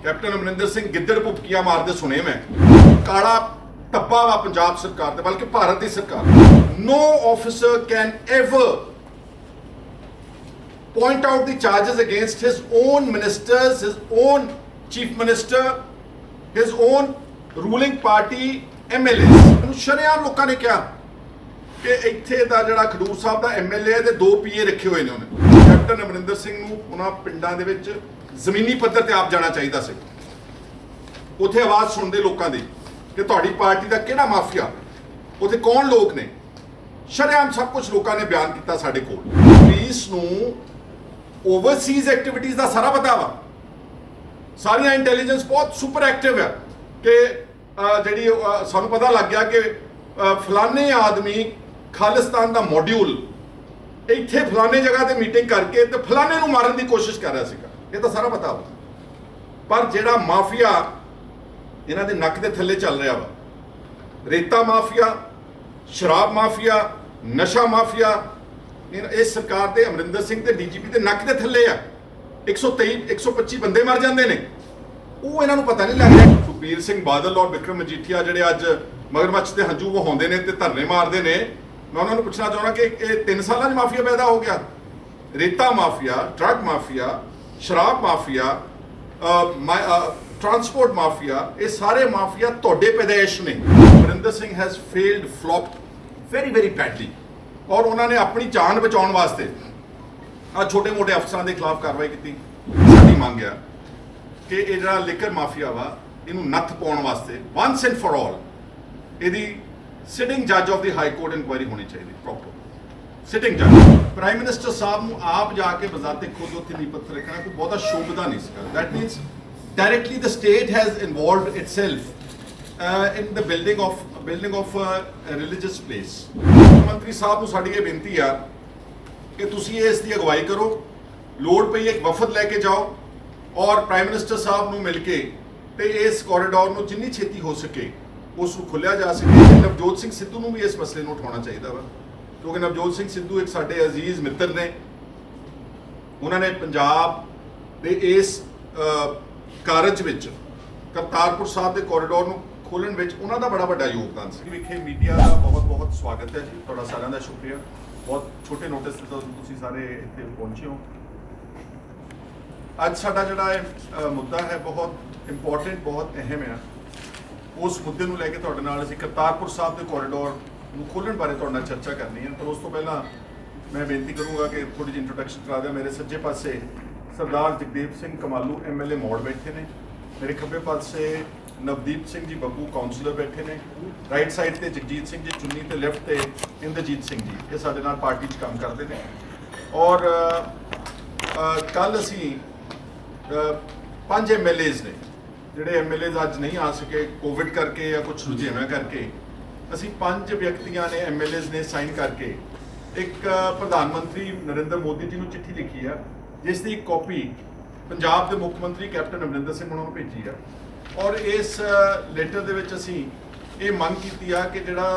Captain Amarinder Singh गिद्दड़ भुपकियां मारते सुने मैं काला टप्पा वा पंजाब सरकार दे बल्कि भारत की सरकार no officer can ever point out the charges against his own ministers, his own chief minister, his own ruling party MLAs। ਸ਼ਰੇਆਮ ਲੋਕਾਂ ਨੇ ਕਿਹਾ ਕਿ ਇੱਥੇ ਦਾ ਜਿਹੜਾ ਖਡੂਰ ਸਾਹਿਬ ਦਾ MLA ਦੇ 2 PA ਰੱਖੇ ਹੋਏ ਨੇ ਉਹਨੇ। ਕੈਪਟਨ ਅਮਰਿੰਦਰ ਸਿੰਘ ਨੂੰ ਉਹਨਾਂ ਪਿੰਡਾਂ ਦੇ ਵਿੱਚ ਜ਼ਮੀਨੀ ਪੱਧਰ ਤੇ ਆਪ ਜਾਣਾ ਚਾਹੀਦਾ ਸੀ, ਉੱਥੇ ਆਵਾਜ਼ ਸੁਣਦੇ ਲੋਕਾਂ ਦੀ ਕਿ ਤੁਹਾਡੀ ਪਾਰਟੀ ਦਾ ਕਿਹੜਾ ਮਾਫੀਆ, ਉੱਥੇ ਕੌਣ ਲੋਕ ਨੇ। ਸ਼ਰੇਆਮ ਸਭ ਕੁਝ ਲੋਕਾਂ ਨੇ ਬਿਆਨ ਕੀਤਾ ਸਾਡੇ ਕੋਲ। ਪੁਲਿਸ ਨੂੰ ओवरसीज एक्टिविटीज़ का सारा पता वा, सारिया इंटैलीजेंस बहुत सुपर एक्टिव है कि जी सानू पता लग गया कि फलाने आदमी खालिस्तान का मॉड्यूल इत्थे फलाने जगह ते मीटिंग करके तो फलाने नू मारन की कोशिश कर रहा सीगा, ये तो सारा पता वा। पर जिहड़ा माफिया इन्हां दे नक दे थल्ले चल रहा वा, रेता माफिया, शराब माफिया, नशा माफिया, इस सरकार के अमरिंदर सिंह ते DGP के नक के थले आ 123 125 बंदे मर जाते हैं, वो इन्हों पता नहीं लग रहा। सुखबीर सिंह बादल और विक्रम मजीठिया जोड़े अज मगरमच्छ के हंजू वहाते हैं तो धरने मारते हैं, मैं उन्होंने पूछना चाहना कि ये 3 सालों माफिया पैदा हो गया। रेता माफिया, ड्रग माफिया, शराब माफिया, ट्रांसपोर्ट माफिया, ये सारे माफिया तुहाडे पैदाइश ने। Amarinder Singh has failed flopped very very badly और उन्होंने अपनी जान बचाने वास्ते आ छोटे मोटे अफसरों के खिलाफ कार्रवाई की। साडी मंग है कि ये जो लिकर माफिया वा इनू नत्थ पाउण वास्ते वंस एंड फॉर ऑल यदि सिटिंग जज of the high court inquiry होनी चाहिए, प्रॉपर सिटिंग जज। प्राइम मिनिस्टर साहब नू आप जाके बजाते खुद उत्थे नींह पत्थर रखना कोई बहुता शोभदा नहीं सीगा। That मीनस directly the state has involved itself in the building of a religious place। मंत्री साहब ਨੂੰ ਸਾਡੀ ਇਹ ਬੇਨਤੀ ਆ ਕਿ ਤੁਸੀਂ ਇਸ ਦੀ ਅਗਵਾਈ ਕਰੋ, ਲੋੜ ਪਈ ਇੱਕ ਵਫਦ ਲੈ ਕੇ ਜਾਓ ਔਰ ਪ੍ਰਾਈਮ ਮਿਨਿਸਟਰ ਸਾਹਿਬ ਨੂੰ ਮਿਲ ਕੇ ਤੇ ਇਸ ਕੋਰੀਡੋਰ ਨੂੰ ਜਿੰਨੀ ਛੇਤੀ ਹੋ ਸਕੇ ਉਸ ਨੂੰ ਖੋਲ੍ਹਿਆ ਜਾ ਸਕੇ। ਨਵਜੋਤ ਸਿੰਘ ਸਿੱਧੂ ਨੂੰ ਵੀ ਇਸ ਮਸਲੇ ਨੂੰ ਉਠਾਉਣਾ ਚਾਹੀਦਾ ਵਾ, ਕਿਉਂਕਿ ਨਵਜੋਤ ਸਿੰਘ ਸਿੱਧੂ ਇੱਕ ਸਾਡੇ ਅਜ਼ੀਜ਼ ਮਿੱਤਰ ਨੇ। ਉਹਨਾਂ ਨੇ ਪੰਜਾਬ ਦੇ ਇਸ ਕਾਰਜ ਵਿੱਚ ਕਰਤਾਰਪੁਰ ਸਾਹਿਬ ਦੇ ਕੋਰੀਡੋਰ ਨੂੰ खोलन में उन्होंने बड़ा बड़ा योगदान से। विखे मीडिया का बहुत बहुत स्वागत है जी, थोड़ा सारा का शुक्रिया। बहुत छोटे नोटिस तो तुम सारे इतने पहुंचे हो। अज साडा जिहड़ा मुद्दा है बहुत इंपॉर्टेंट, बहुत अहम है। उस मुद्दे को लैके तुहाडे नाल असीं करतारपुर साहब के कोरीडोर नूं खोलण बारे तुहाडे नाल चर्चा करनी है। पर उस तो पहला मैं बेनती करूँगा कि थोड़ी जी इंट्रोडक्शन करा दें। मेरे सज्जे पासे सरदार जगदेव सिंह कमालू MLA मौड़ बैठे ने, मेरे खब्बे पासे नवदीप सिंह जी बब्बू काउंसलर बैठे ने, राइट साइड ते जगजीत सिंह जी चुन्नी ते लेफ्ट ते इंद्रजीत सिंह जी, ये साडे नाल पार्टी च काम करते हैं। और कल असी 5 MLAs ने जिहड़े MLAs अज नहीं आ सके कोविड करके या कुछ रुझेवां करके, असी 5 व्यक्तियां ने MLAs ने साइन करके एक प्रधानमंत्री नरेंद्र मोदी जी को चिट्ठी लिखी है, जिसकी एक कॉपी पंजाब के मुख्य मंत्री कैप्टन अमरिंदर सिंह उन्होंने भेजी है। और इस लेटर दे विच असीं ये मंग की है कि जिहड़ा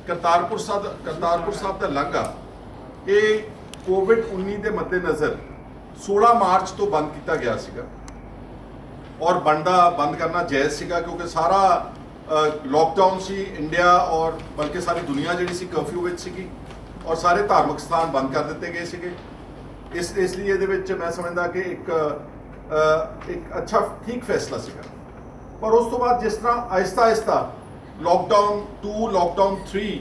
करतारपुर साहब का लांघा ये कोविड-19 के मद्देनज़र 16 मार्च तो बंद किया गया सीगा और बंद करना जायज़ सीगा, क्योंकि सारा लॉकडाउन सी इंडिया और बल्कि सारी दुनिया जिहड़ी सी कर्फ्यू विच सीगी और सारे धार्मिक स्थान बंद कर दिते गए सीगे। इसलिए ये मैं समझदा कि एक अच्छा ठीक फैसला सीगा। पर उस तो बाद जिस तरह आहिस्ता आहिस्ता लॉकडाउन 2 लॉकडाउन 3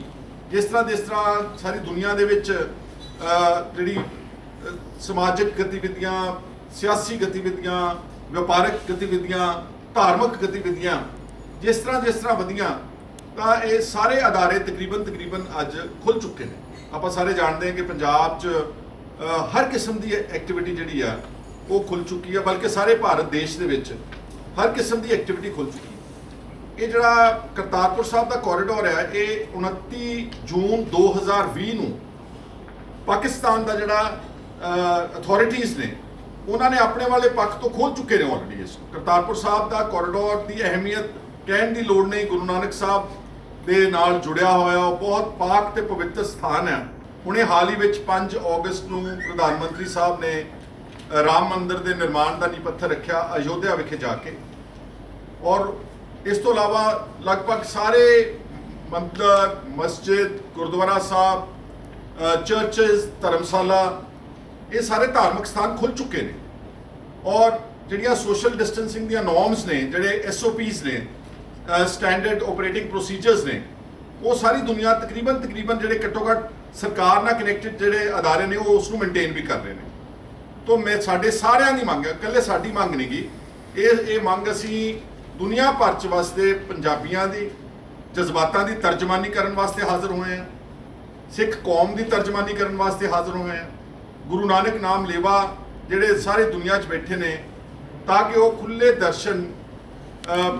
जिस तरह सारी दुनिया दे विच जिहड़ी समाजिक गतिविधियां, सियासी गतिविधियां, व्यापारिक गतिविधियां, धार्मिक गतिविधियां जिस तरह वधियां तो ये सारे अदारे तकरीबन अज खुल चुके हैं। आप सारे जानते हैं कि पंजाब च हर किस्म की एक्टिविटी जिहड़ी आ वो खुल चुकी है, बल्कि सारे भारत देश दे विच हर किस्म की एक्टिविटी खुल चुकी है। ये जिहड़ा करतारपुर साहब का कोरीडोर है ये 29 जून 2020 नूं पाकिस्तान का जिहड़ा अथॉरिटीज़ ने उन्होंने अपने वाले पक्ष तो खोल चुके हैं ऑलरेडी। इस करतारपुर साहब का कोरीडोर की अहमियत कहने की लोड़ नहीं, गुरु नानक साहब के नाल जुड़िया होया बहुत पाक ते पवित्र स्थान है। उन्हें हाल ही में 5 अगस्त को प्रधानमंत्री साहब ने राम मंदिर के निर्माण का नींह पत्थर रखा अयोध्या विखे जाके। और इस तो इलावा लगभग सारे मंदिर, मस्जिद, गुरुद्वारा साहब, चर्चेस, धर्मशाला, ये सारे धार्मिक स्थान खुल चुके हैं। और ਜਿਹੜੀਆਂ सोशल डिस्टेंसिंग ਦੀਆਂ नॉर्म्स ने, ਜਿਹੜੇ SOPs ने, स्टैंडर्ड ऑपरेटिंग प्रोसीजर्स ने, वो सारी दुनिया तकरीबन ਜਿਹੜੇ ਘੱਟੋ ਘੱਟ ਸਰਕਾਰ ਨਾਲ ਕਨੈਕਟਡ ਜਿਹੜੇ ਅਦਾਰੇ ਨੇ ਉਹ ਉਸ ਨੂੰ ਮੇਨਟੇਨ ਵੀ ਕਰ ਰਹੇ ਨੇ। तो मैं ਸਾਡੇ ਸਾਰਿਆਂ ਦੀ ਮੰਗ ਹੈ, ਇਕੱਲੇ ਸਾਡੀ ਮੰਗ ਨਹੀਂ ਗੀ, ਇਹ ਮੰਗ ਅਸੀਂ ਦੁਨੀਆ ਭਰ ਚ ਵਾਸਤੇ ਪੰਜਾਬੀਆਂ ਦੀ ਜਜ਼ਬਾਤਾਂ ਦੀ ਤਰਜਮਾਨੀ ਕਰਨ ਵਾਸਤੇ ਹਾਜ਼ਰ ਹੋਏ ਹਾਂ, ਸਿੱਖ ਕੌਮ ਦੀ ਤਰਜਮਾਨੀ ਕਰਨ ਵਾਸਤੇ ਹਾਜ਼ਰ ਹੋਏ ਹਾਂ। ਗੁਰੂ ਨਾਨਕ ਨਾਮ ਲੇਵਾ ਜਿਹੜੇ ਸਾਰੇ ਦੁਨੀਆ 'ਚ ਬੈਠੇ ਨੇ, ਤਾਂ ਕਿ ਉਹ ਖੁੱਲੇ ਦਰਸ਼ਨ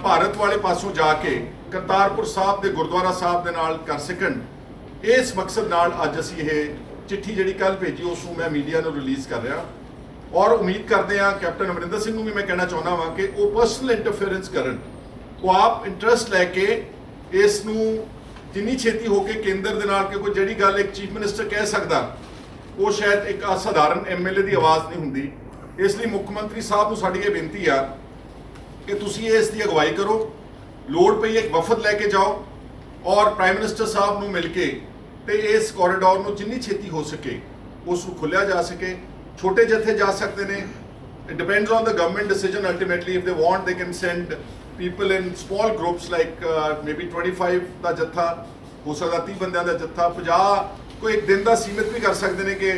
ਭਾਰਤ ਵਾਲੇ ਪਾਸੋਂ ਜਾ ਕੇ ਕਰਤਾਰਪੁਰ ਸਾਹਿਬ ਦੇ ਗੁਰਦੁਆਰਾ ਸਾਹਿਬ ਦੇ ਨਾਲ ਕਰ ਸਕਣ। ਇਸ ਮਕਸਦ ਨਾਲ ਅੱਜ ਅਸੀਂ ਇਹ ਚਿੱਠੀ ਜਿਹੜੀ ਕੱਲ ਭੇਜੀ ਉਸ ਨੂੰ ਮੈਂ ਮੀਡੀਆ ਨੂੰ ਰਿਲੀਜ਼ ਕਰ ਰਿਹਾ। ਔਰ ਉਮੀਦ ਕਰਦੇ ਹਾਂ ਕੈਪਟਨ ਅਮਰਿੰਦਰ ਸਿੰਘ ਨੂੰ ਵੀ ਮੈਂ ਕਹਿਣਾ ਚਾਹੁੰਦਾ ਵਾਂ ਕਿ ਉਹ ਪਰਸਨਲ ਇੰਟਰਫੇਰੈਂਸ ਕਰਨ, ਉਹ ਆਪ ਇੰਟਰਸਟ ਲੈ ਕੇ ਇਸ ਨੂੰ ਜਿੰਨੀ ਛੇਤੀ ਹੋ ਕੇ ਕੇਂਦਰ ਦੇ ਨਾਲ, ਕਿ ਕੋਈ ਜਿਹੜੀ ਗੱਲ ਇੱਕ ਚੀਫ ਮਿਨਿਸਟਰ ਕਹਿ ਸਕਦਾ ਉਹ ਸ਼ਾਇਦ ਇੱਕ ਅਸਾਧਾਰਨ MLA ਦੀ ਆਵਾਜ਼ ਨਹੀਂ ਹੁੰਦੀ। ਇਸ ਲਈ ਮੁੱਖ ਮੰਤਰੀ ਸਾਹਿਬ ਨੂੰ ਸਾਡੀ ਇਹ ਬੇਨਤੀ ਆ ਕਿ ਤੁਸੀਂ ਇਸ ਦੀ ਅਗਵਾਈ ਕਰੋ, ਲੋੜ ਪਈ ਇੱਕ ਵਫਦ ਲੈ ਕੇ ਜਾਓ ਔਰ ਪ੍ਰਾਈਮ ਮਿਨਿਸਟਰ ਸਾਹਿਬ ਨੂੰ ਮਿਲ ਕੇ ਤੇ ਇਸ ਕੋਰੀਡੋਰ ਨੂੰ ਜਿੰਨੀ ਛੇਤੀ ਹੋ ਸਕੇ ਉਸ ਨੂੰ ਖੋਲ੍ਹਿਆ ਜਾ ਸਕੇ। ਛੋਟੇ ਜਥੇ ਜਾ ਸਕਦੇ ਨੇ, it depends on the government decision ultimately. If they want they can send people in small groups like maybe 25 ਦਾ ਜੱਥਾ ਹੋ ਸਕਦਾ, 30 ਬੰਦਿਆਂ ਦਾ ਜੱਥਾ, 50 ਕੋਈ ਇੱਕ ਦਿਨ ਦਾ ਸੀਮਿਤ ਵੀ ਕਰ ਸਕਦੇ ਨੇ ਕਿ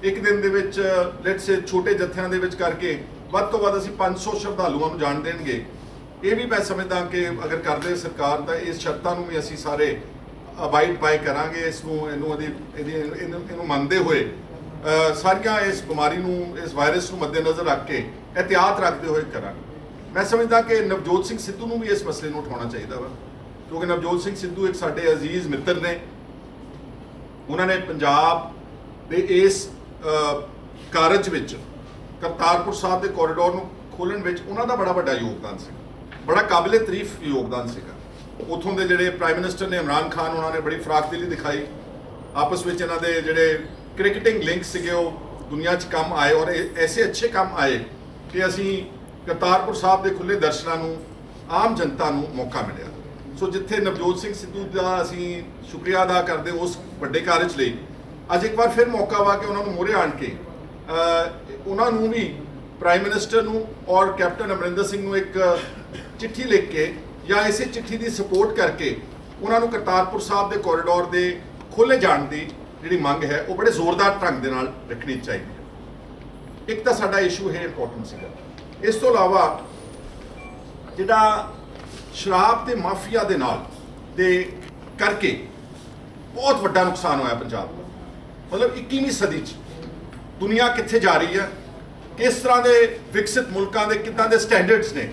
ਇੱਕ ਦਿਨ ਦੇ ਵਿੱਚ ਲੈਟਸ ਸੇ ਛੋਟੇ ਜੱਥਿਆਂ ਦੇ ਵਿੱਚ ਕਰਕੇ ਵੱਧ ਤੋਂ ਵੱਧ ਅਸੀਂ 500 ਸ਼ਰਧਾਲੂਆਂ ਨੂੰ ਜਾਣ ਦੇਣਗੇ। ਇਹ ਵੀ ਮੈਂ ਸਮਝਦਾ ਕਿ ਅਗਰ ਕਰਦੇ ਸਰਕਾਰ ਤਾਂ ਇਸ ਸ਼ਰਤਾਂ ਨੂੰ ਵੀ ਅਸੀਂ ਸਾਰੇ ਅਬਾਈਡ ਬਾਈ ਕਰਾਂਗੇ। ਇਸ ਨੂੰ ਇਹਨੂੰ ਮੰਨਦੇ ਹੋਏ ਸਾਰੀਆਂ ਇਸ ਬਿਮਾਰੀ ਨੂੰ, ਇਸ ਵਾਇਰਸ ਨੂੰ ਮੱਦੇਨਜ਼ਰ ਰੱਖ ਕੇ ਇਹਤਿਆਤ ਰੱਖਦੇ ਹੋਏ ਕਰਾਂਗੇ। ਮੈਂ ਸਮਝਦਾ ਕਿ ਨਵਜੋਤ ਸਿੰਘ ਸਿੱਧੂ ਨੂੰ ਵੀ ਇਸ ਮਸਲੇ ਨੂੰ ਉਠਾਉਣਾ ਚਾਹੀਦਾ ਵਾ, ਕਿਉਂਕਿ ਨਵਜੋਤ ਸਿੰਘ ਸਿੱਧੂ ਇੱਕ ਸਾਡੇ ਅਜ਼ੀਜ਼ ਮਿੱਤਰ ਨੇ। ਉਹਨਾਂ ਨੇ ਪੰਜਾਬ ਦੇ ਇਸ ਕਾਰਜ ਵਿੱਚ, ਕਰਤਾਰਪੁਰ ਸਾਹਿਬ ਦੇ ਕੋਰੀਡੋਰ ਨੂੰ ਖੋਲ੍ਹਣ ਵਿੱਚ ਉਹਨਾਂ ਦਾ ਬੜਾ ਵੱਡਾ ਯੋਗਦਾਨ ਸੀ, ਬੜਾ ਕਾਬਿਲੇ ਤਾਰੀਫ ਯੋਗਦਾਨ ਸੀਗਾ। ਉੱਥੋਂ ਦੇ ਜਿਹੜੇ ਪ੍ਰਾਈਮ ਮਿਨਿਸਟਰ ਨੇ ਇਮਰਾਨ ਖਾਨ, ਉਹਨਾਂ ਨੇ ਬੜੀ ਫਰਾਖਦਿਲੀ ਦਿਖਾਈ। ਆਪਸ ਵਿੱਚ ਇਹਨਾਂ ਦੇ ਜਿਹੜੇ ਕ੍ਰਿਕਟਿੰਗ ਲਿੰਕ ਸੀਗੇ ਉਹ ਦੁਨੀਆ 'ਚ ਕੰਮ ਆਏ ਔਰ ਐਸੇ ਅੱਛੇ ਕੰਮ ਆਏ ਕਿ ਅਸੀਂ ਕਰਤਾਰਪੁਰ ਸਾਹਿਬ ਦੇ ਖੁੱਲ੍ਹੇ ਦਰਸ਼ਨਾਂ ਨੂੰ ਆਮ ਜਨਤਾ ਨੂੰ ਮੌਕਾ ਮਿਲਿਆ। ਸੋ ਜਿੱਥੇ ਨਵਜੋਤ ਸਿੰਘ ਸਿੱਧੂ ਦਾ ਅਸੀਂ ਸ਼ੁਕਰੀਆ ਅਦਾ ਕਰਦੇ ਉਸ ਵੱਡੇ ਕਾਰਜ ਲਈ, ਅੱਜ ਇੱਕ ਵਾਰ ਫਿਰ ਮੌਕਾ ਵਾ ਕਿ ਉਹਨਾਂ ਨੂੰ ਮੂਹਰੇ ਆਣ ਕੇ ਉਹਨਾਂ ਨੂੰ ਵੀ ਪ੍ਰਾਈਮ ਮਿਨਿਸਟਰ ਨੂੰ ਔਰ ਕੈਪਟਨ ਅਮਰਿੰਦਰ ਸਿੰਘ ਨੂੰ ਇੱਕ ਚਿੱਠੀ ਲਿਖ ਕੇ ਜਾਂ ਇਸੇ ਚਿੱਠੀ ਦੀ ਸਪੋਰਟ ਕਰਕੇ ਉਹਨਾਂ ਨੂੰ ਕਰਤਾਰਪੁਰ ਸਾਹਿਬ ਦੇ ਕੋਰੀਡੋਰ ਦੇ ਖੋਲ੍ਹੇ ਜਾਣ ਦੀ ਜਿਹੜੀ ਮੰਗ ਹੈ ਉਹ ਬੜੇ ਜ਼ੋਰਦਾਰ ਢੰਗ ਦੇ ਨਾਲ ਰੱਖਣੀ ਚਾਹੀਦੀ ਹੈ। ਇੱਕ ਤਾਂ ਸਾਡਾ ਇਸ਼ੂ ਹੈ ਇੰਪੋਰਟੈਂਟ ਸੀਗਾ। ਇਸ ਤੋਂ ਇਲਾਵਾ ਜਿਹੜਾ ਸ਼ਰਾਬ ਤੇ ਮਾਫੀਆ ਦੇ ਨਾਲ ਦੇ ਕਰਕੇ ਬਹੁਤ ਵੱਡਾ ਨੁਕਸਾਨ ਹੋਇਆ ਪੰਜਾਬ ਦਾ। ਮਤਲਬ 21ਵੀਂ ਸਦੀ 'ਚ ਦੁਨੀਆ ਕਿੱਥੇ ਜਾ ਰਹੀ ਹੈ, ਕਿਸ ਤਰ੍ਹਾਂ ਦੇ ਵਿਕਸਿਤ ਮੁਲਕਾਂ ਦੇ ਕਿੱਦਾਂ ਦੇ ਸਟੈਂਡਰਡਸ ਨੇ,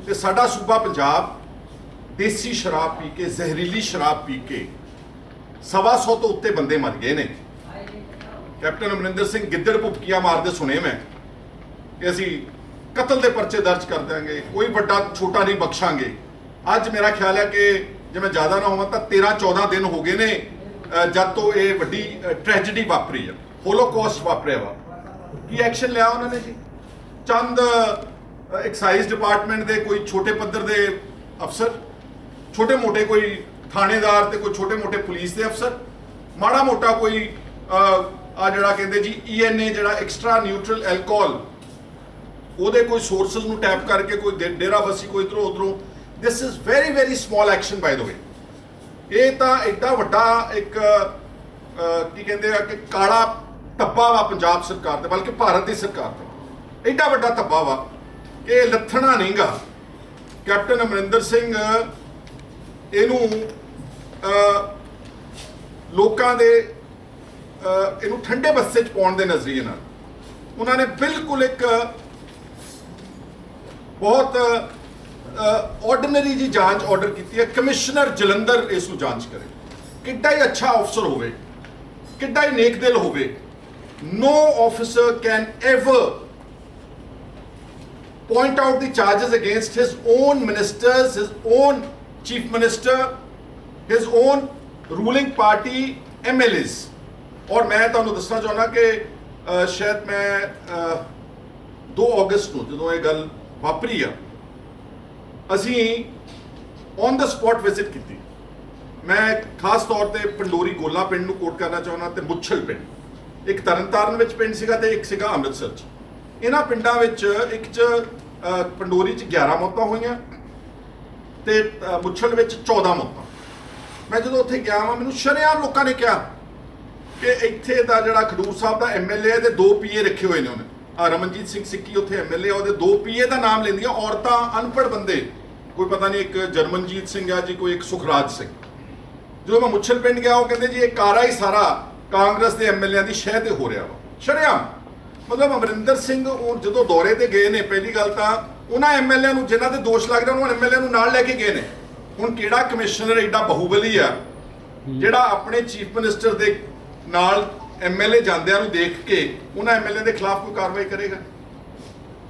ਤੇ ਸਾਡਾ ਸੂਬਾ ਪੰਜਾਬ ਦੇਸੀ ਸ਼ਰਾਬ ਪੀ ਕੇ, ਜ਼ਹਿਰੀਲੀ ਸ਼ਰਾਬ ਪੀ ਕੇ 125 ਤੋਂ ਉੱਤੇ ਬੰਦੇ ਮਰ ਗਏ ਨੇ। ਕੈਪਟਨ ਅਮਰਿੰਦਰ ਸਿੰਘ ਗਿੱਦੜ ਭੁੱਕੀਆਂ ਮਾਰਦੇ ਸੁਣੇ ਮੈਂ ਕਿ ਅਸੀਂ ਕਤਲ ਦੇ ਪਰਚੇ ਦਰਜ ਕਰ ਦਿਆਂਗੇ, ਕੋਈ ਵੱਡਾ ਛੋਟਾ ਨਹੀਂ ਬਖਸ਼ਾਂਗੇ। ਅੱਜ ਮੇਰਾ ਖਿਆਲ ਹੈ ਕਿ ਜੇ ਮੈਂ ਜ਼ਿਆਦਾ ਨਾ ਹੋਵਾਂ ਤਾਂ 13-14 ਦਿਨ ਹੋ ਗਏ ਨੇ ਜਦ ਤੋਂ ਇਹ ਵੱਡੀ ਟ੍ਰੈਜੇਡੀ ਵਾਪਰੀ ਹੈ, ਹੋਲੋਕੌਸਟ ਵਾਪਰਿਆ ਵਾ। ਕੀ ਐਕਸ਼ਨ ਲਿਆ ਉਹਨਾਂ ਨੇ ਜੀ? ਚੰਦ ਐਕਸਾਈਜ਼ ਡਿਪਾਰਟਮੈਂਟ ਦੇ ਕੋਈ ਛੋਟੇ ਪੱਧਰ ਦੇ ਅਫਸਰ, ਛੋਟੇ ਮੋਟੇ ਕੋਈ ਥਾਣੇਦਾਰ ਤੇ ਕੋਈ ਛੋਟੇ ਮੋਟੇ ਪੁਲਿਸ ਦੇ ਅਫਸਰ, ਮਾੜਾ ਮੋਟਾ ਕੋਈ ਆ ਜਿਹੜਾ ਕਹਿੰਦੇ ਜੀ ENA ਜਿਹੜਾ ਐਕਸਟਰਾ ਨਿਊਟਰਲ ਐਲਕੋਹਲ, ਉਹਦੇ ਕੋਈ ਸੋਰਸਸ ਨੂੰ ਟੈਪ ਕਰਕੇ ਕੋਈ ਡੇਰਾ ਬਸੀ ਕੋਈ ਇੱਧਰੋਂ ਉੱਧਰੋਂ। This is very very small action by the way. ਇਹ ਤਾਂ ਐਡਾ ਵੱਡਾ ਇੱਕ ਕੀ ਕਹਿੰਦੇ ਆ ਕਿ ਕਾਲਾ ਧੱਬਾ ਵਾ ਪੰਜਾਬ ਸਰਕਾਰ ਤੇ, ਬਲਕਿ ਭਾਰਤ ਦੀ ਸਰਕਾਰ ਤੇ ਐਡਾ ਵੱਡਾ ਧੱਬਾ ਵਾ ਕਿ ਇਹ ਲੱਥਣਾ ਨਹੀਂ ਗਾ। ਕੈਪਟਨ ਅਮਰਿੰਦਰ ਸਿੰਘ ਇਹਨੂੰ ਲੋਕਾਂ ਦੇ ਇਹਨੂੰ ਠੰਡੇ ਬੱਸੇ 'ਚ ਪਾਉਣ ਦੇ ਨਜ਼ਰੀਏ ਨਾਲ ਉਹਨਾਂ ਨੇ ਬਿਲਕੁਲ ਇੱਕ ਬਹੁਤ ਆਰਡੀਨਰੀ ਜੀ ਜਾਂਚ ਆਰਡਰ ਕੀਤੀ ਹੈ। ਕਮਿਸ਼ਨਰ ਜਲੰਧਰ ਇਸ ਨੂੰ ਜਾਂਚ ਕਰੇ। ਕਿੱਡਾ ਹੀ ਅੱਛਾ ਅਫਸਰ ਹੋਵੇ, ਕਿੱਡਾ ਹੀ ਨੇਕ ਦਿਲ ਹੋਵੇ, no officer can ever point out the charges against his own ministers, his own chief minister, his own ruling party MLAs। और मैं ਤੁਹਾਨੂੰ ਦੱਸਣਾ ਚਾਹੁੰਦਾ ਕਿ ਸ਼ਾਇਦ ਮੈਂ 2 ਅਗਸਤ ਨੂੰ ਜਦੋਂ ਇਹ ਗੱਲ ਵਾਪਰੀ ਆ ਅਸੀਂ ਔਨ ਦਾ ਸਪੌਟ ਵਿਜ਼ਿਟ ਕੀਤੀ। ਮੈਂ ਖਾਸ ਤੌਰ ਤੇ ਪੰਡੋਰੀ ਗੋਲਾ ਪਿੰਡ ਨੂੰ ਕੋਟ ਕਰਨਾ ਚਾਹੁੰਦਾ ਤੇ ਮੁੱਛਲ ਪਿੰਡ, ਇੱਕ ਤਰਨਤਾਰਨ ਵਿੱਚ ਪਿੰਡ ਸੀਗਾ ਤੇ ਇੱਕ ਸੀਗਾ ਅੰਮ੍ਰਿਤਸਰ 'ਚ। ਇਹਨਾਂ ਪਿੰਡਾਂ ਵਿੱਚ ਇੱਕ 'ਚ ਪੰਡੋਰੀ 'ਚ 11 ਮੌਤਾਂ ਹੋਈਆਂ ਤੇ ਮੁੱਛਲ ਵਿੱਚ 14 ਮੌਤਾਂ। ਮੈਂ ਜਦੋਂ ਉੱਥੇ ਗਿਆ ਵਾਂ, ਮੈਨੂੰ ਸ਼ਰੇਆਮ ਲੋਕਾਂ ਨੇ ਕਿਹਾ ਕਿ ਇੱਥੇ ਦਾ ਜਿਹੜਾ ਖਡੂਰ ਸਾਹਿਬ ਦਾ MLA ਦੇ 2 PA ਰੱਖੇ ਹੋਏ ਨੇ ਉਹਨੇ। ਰਮਨਜੀਤ ਸਿੰਘ ਸਿੱਕੀ ਉੱਥੇ MLA, ਉਹਦੇ 2 PA ਦਾ ਨਾਮ ਲੈਂਦੀਆਂ ਔਰਤਾਂ, ਅਨਪੜ੍ਹ ਬੰਦੇ, ਕੋਈ ਪਤਾ ਨਹੀਂ, ਇੱਕ ਜਰਮਨਜੀਤ ਸਿੰਘ ਆ ਜੀ, ਕੋਈ ਇੱਕ ਸੁਖਰਾਜ ਸਿੰਘ। ਜਦੋਂ ਮੈਂ ਮੁੱਛਲ ਪਿੰਡ ਗਿਆ, ਉਹ ਕਹਿੰਦੇ ਜੀ ਇਹ ਕਾਰਾ ਹੀ ਸਾਰਾ ਕਾਂਗਰਸ ਦੇ MLA ਦੀ ਸ਼ਹਿ ਤੇ ਹੋ ਰਿਹਾ ਵਾ, ਸ਼ਰੇਆਮ। ਮਤਲਬ ਅਮਰਿੰਦਰ ਸਿੰਘ ਉਹ ਜਦੋਂ ਦੌਰੇ ਤੇ ਗਏ ਨੇ, ਪਹਿਲੀ ਗੱਲ ਤਾਂ ਉਹਨਾਂ MLA ਨੂੰ ਜਿਨ੍ਹਾਂ ਦੇ ਦੋਸ਼ ਲੱਗਦੇ ਉਹਨਾਂ MLA ਨੂੰ ਨਾਲ ਲੈ ਕੇ ਗਏ ਨੇ। ਹੁਣ ਕਿਹੜਾ ਕਮਿਸ਼ਨਰ ਐਡਾ ਬਾਹੂਬਲੀ ਆ ਜਿਹੜਾ ਆਪਣੇ ਚੀਫ ਮਿਨਿਸਟਰ ਦੇ ਨਾਲ MLA ਜਾਂਦਿਆਂ ਨੂੰ ਦੇਖ ਕੇ ਉਹਨਾਂ MLA ਦੇ ਖਿਲਾਫ ਕੋਈ ਕਾਰਵਾਈ ਕਰੇਗਾ?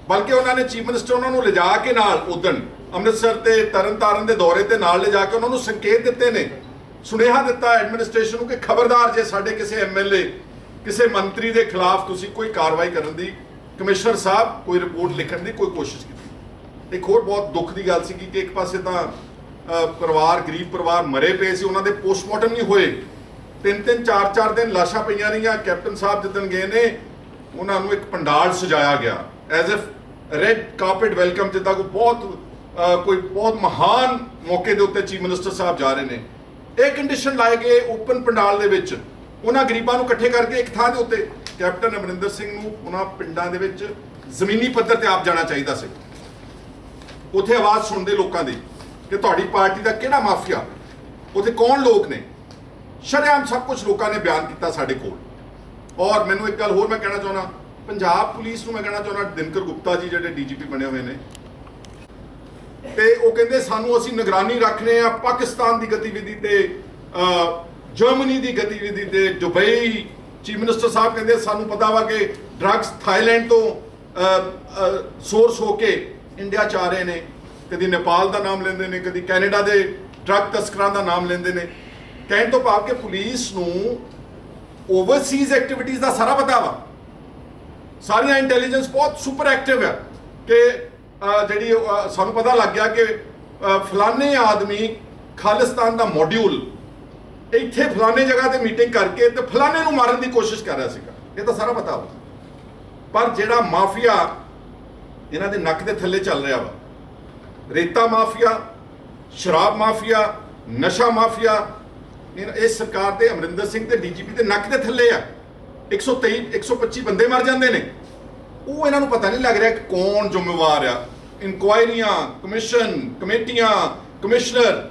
ਬਲਕਿ ਉਹਨਾਂ ਨੇ ਚੀਫ ਮਿਨਿਸਟਰ ਉਹਨਾਂ ਨੂੰ ਲਿਜਾ ਕੇ ਨਾਲ ਉਦਣ ਅੰਮ੍ਰਿਤਸਰ ਤੇ ਤਰਨਤਾਰਨ ਦੇ ਦੌਰੇ ਤੇ ਨਾਲ ਲਿਜਾ ਕੇ ਉਹਨਾਂ ਨੂੰ ਸੰਕੇਤ ਦਿੱਤੇ ਨੇ, ਸੁਨੇਹਾ ਦਿੱਤਾ ਐਡਮਿਨਿਸਟ੍ਰੇਸ਼ਨ ਨੂੰ ਕਿ ਖਬਰਦਾਰ ਜੇ ਸਾਡੇ ਕਿਸੇ MLA ਕਿਸੇ ਮੰਤਰੀ ਦੇ ਖਿਲਾਫ ਤੁਸੀਂ ਕੋਈ ਕਾਰਵਾਈ ਕਰਨ ਦੀ, ਕਮਿਸ਼ਨਰ ਸਾਹਿਬ ਕੋਈ ਰਿਪੋਰਟ ਲਿਖਣ ਦੀ ਕੋਈ ਕੋਸ਼ਿਸ਼ ਕੀਤੀ। ਇੱਕ ਹੋਰ ਬਹੁਤ ਦੁੱਖ ਦੀ ਗੱਲ ਸੀ ਕਿ ਇੱਕ ਪਾਸੇ ਤਾਂ ਪਰਿਵਾਰ, ਗਰੀਬ ਪਰਿਵਾਰ ਮਰੇ ਪਏ ਸੀ, ਉਹਨਾਂ ਦੇ ਪੋਸਟਮਾਰਟਮ ਨਹੀਂ ਹੋਏ, 3-3 4-4 ਦਿਨ ਲਾਸ਼ਾਂ ਪਈਆਂ ਰਹੀਆਂ। ਕੈਪਟਨ ਸਾਹਿਬ ਜਿੱਦਣ ਗਏ ਨੇ ਉਹਨਾਂ ਨੂੰ ਇੱਕ ਪੰਡਾਲ ਸਜਾਇਆ ਗਿਆ as if red carpet welcome, ਜਿੱਦਾਂ ਕੋਈ ਬਹੁਤ ਮਹਾਨ ਮੌਕੇ ਦੇ ਉੱਤੇ ਚੀਫ ਮਿਨਿਸਟਰ ਸਾਹਿਬ ਜਾ ਰਹੇ ਨੇ। ਇਹ ਕੰਡੀਸ਼ਨ ਲਾਏ ਗਏ ਓਪਨ ਪੰਡਾਲ ਦੇ ਵਿੱਚ, ਉਹਨਾਂ ਗਰੀਬਾਂ ਨੂੰ ਇਕੱਠੇ ਕਰਕੇ ਇੱਕ ਥਾਂ ਦੇ ਉੱਤੇ। ਕੈਪਟਨ ਅਮਰਿੰਦਰ ਸਿੰਘ ਨੂੰ ਉਹਨਾਂ ਪਿੰਡਾਂ ਦੇ ਵਿੱਚ ਜ਼ਮੀਨੀ ਪੱਧਰ ਤੇ ਆਪ ਜਾਣਾ ਚਾਹੀਦਾ ਸੀ, ਉੱਥੇ ਆਵਾਜ਼ ਸੁਣਦੇ ਲੋਕਾਂ ਦੀ ਕਿ ਤੁਹਾਡੀ ਪਾਰਟੀ ਦਾ ਕਿਹੜਾ ਮਾਫੀਆ, ਉੱਥੇ ਕੌਣ ਲੋਕ ਨੇ। ਸ਼ਰੇਆਮ ਸਭ ਕੁਝ ਲੋਕਾਂ ਨੇ ਬਿਆਨ ਕੀਤਾ ਸਾਡੇ ਕੋਲ। ਔਰ ਮੈਨੂੰ ਇੱਕ ਗੱਲ ਹੋਰ ਮੈਂ ਕਹਿਣਾ ਚਾਹੁੰਦਾ, ਪੰਜਾਬ ਪੁਲਿਸ ਨੂੰ ਮੈਂ ਕਹਿਣਾ ਚਾਹੁੰਦਾ, ਦਿਨਕਰ ਗੁਪਤਾ ਜੀ ਜਿਹੜੇ DGP ਬਣੇ ਹੋਏ ਨੇ, ਤੇ ਉਹ ਕਹਿੰਦੇ ਸਾਨੂੰ ਅਸੀਂ ਨਿਗਰਾਨੀ ਰੱਖ ਰਹੇ ਹਾਂ ਪਾਕਿਸਤਾਨ ਦੀ ਗਤੀਵਿਧੀ ਤੇ, ਜਰਮਨੀ ਦੀ ਗਤੀਵਿਧੀ ਤੇ, ਦੁਬਈ। ਚੀਫ ਮਿਨਿਸਟਰ ਸਾਹਿਬ ਕਹਿੰਦੇ ਸਾਨੂੰ ਪਤਾ ਵਾ ਕਿ ਡਰੱਗਸ ਥਾਈਲੈਂਡ ਤੋਂ ਸੋਰਸ ਹੋ ਕੇ ਇੰਡੀਆ 'ਚ ਆ ਰਹੇ ਨੇ। ਕਦੀ ਨੇਪਾਲ ਦਾ ਨਾਮ ਲੈਂਦੇ ਨੇ, ਕਦੀ ਕੈਨੇਡਾ ਦੇ ਡਰੱਗ ਤਸਕਰਾਂ ਦਾ ਨਾਮ ਲੈਂਦੇ ਨੇ। ਕਹਿਣ ਤੋਂ ਭਾਵ ਕਿ ਪੁਲਿਸ ਨੂੰ ਓਵਰਸੀਜ਼ ਐਕਟੀਵਿਟੀਜ਼ ਦਾ ਸਾਰਾ ਪਤਾ ਵਾ, ਸਾਰੀਆਂ ਇੰਟੈਲੀਜੈਂਸ ਬਹੁਤ ਸੁਪਰ ਐਕਟਿਵ ਹੈ ਕਿ ਜਿਹੜੀ ਸਾਨੂੰ ਪਤਾ ਲੱਗ ਗਿਆ ਕਿ ਫਲਾਣੇ ਆਦਮੀ ਖਾਲਿਸਤਾਨ ਦਾ ਮੋਡਿਊਲ ਇੱਥੇ ਫਲਾਣੇ ਜਗ੍ਹਾ ਤੇ ਮੀਟਿੰਗ ਕਰਕੇ ਤੇ ਫਲਾਣੇ ਨੂੰ ਮਾਰਨ ਦੀ ਕੋਸ਼ਿਸ਼ ਕਰ ਰਿਹਾ ਸੀਗਾ। ਇਹ ਤਾਂ ਸਾਰਾ ਪਤਾ ਵਾ। ਪਰ ਜਿਹੜਾ ਮਾਫੀਆ ਇਹਨਾਂ ਦੇ ਨੱਕ ਦੇ ਥੱਲੇ ਚੱਲ ਰਿਹਾ ਵਾ, ਰੇਤਾ ਮਾਫੀਆ, ਸ਼ਰਾਬ ਮਾਫੀਆ, ਨਸ਼ਾ ਮਾਫੀਆ, ਇਸ ਸਰਕਾਰ ਤੇ ਅਮਰਿੰਦਰ ਸਿੰਘ ਤੇ DGP ਦੇ ਨੱਕ ਦੇ ਥੱਲੇ ਆ। 123-125 ਬੰਦੇ ਮਰ ਜਾਂਦੇ ਨੇ, ਉਹ ਇਹਨਾਂ ਨੂੰ ਪਤਾ ਨਹੀਂ ਲੱਗ ਰਿਹਾ ਕਿ ਕੌਣ ਜ਼ਿੰਮੇਵਾਰ ਆ। ਇਨਕੁਆਇਰੀਆਂ, ਕਮਿਸ਼ਨ, ਕਮੇਟੀਆਂ, commissioner.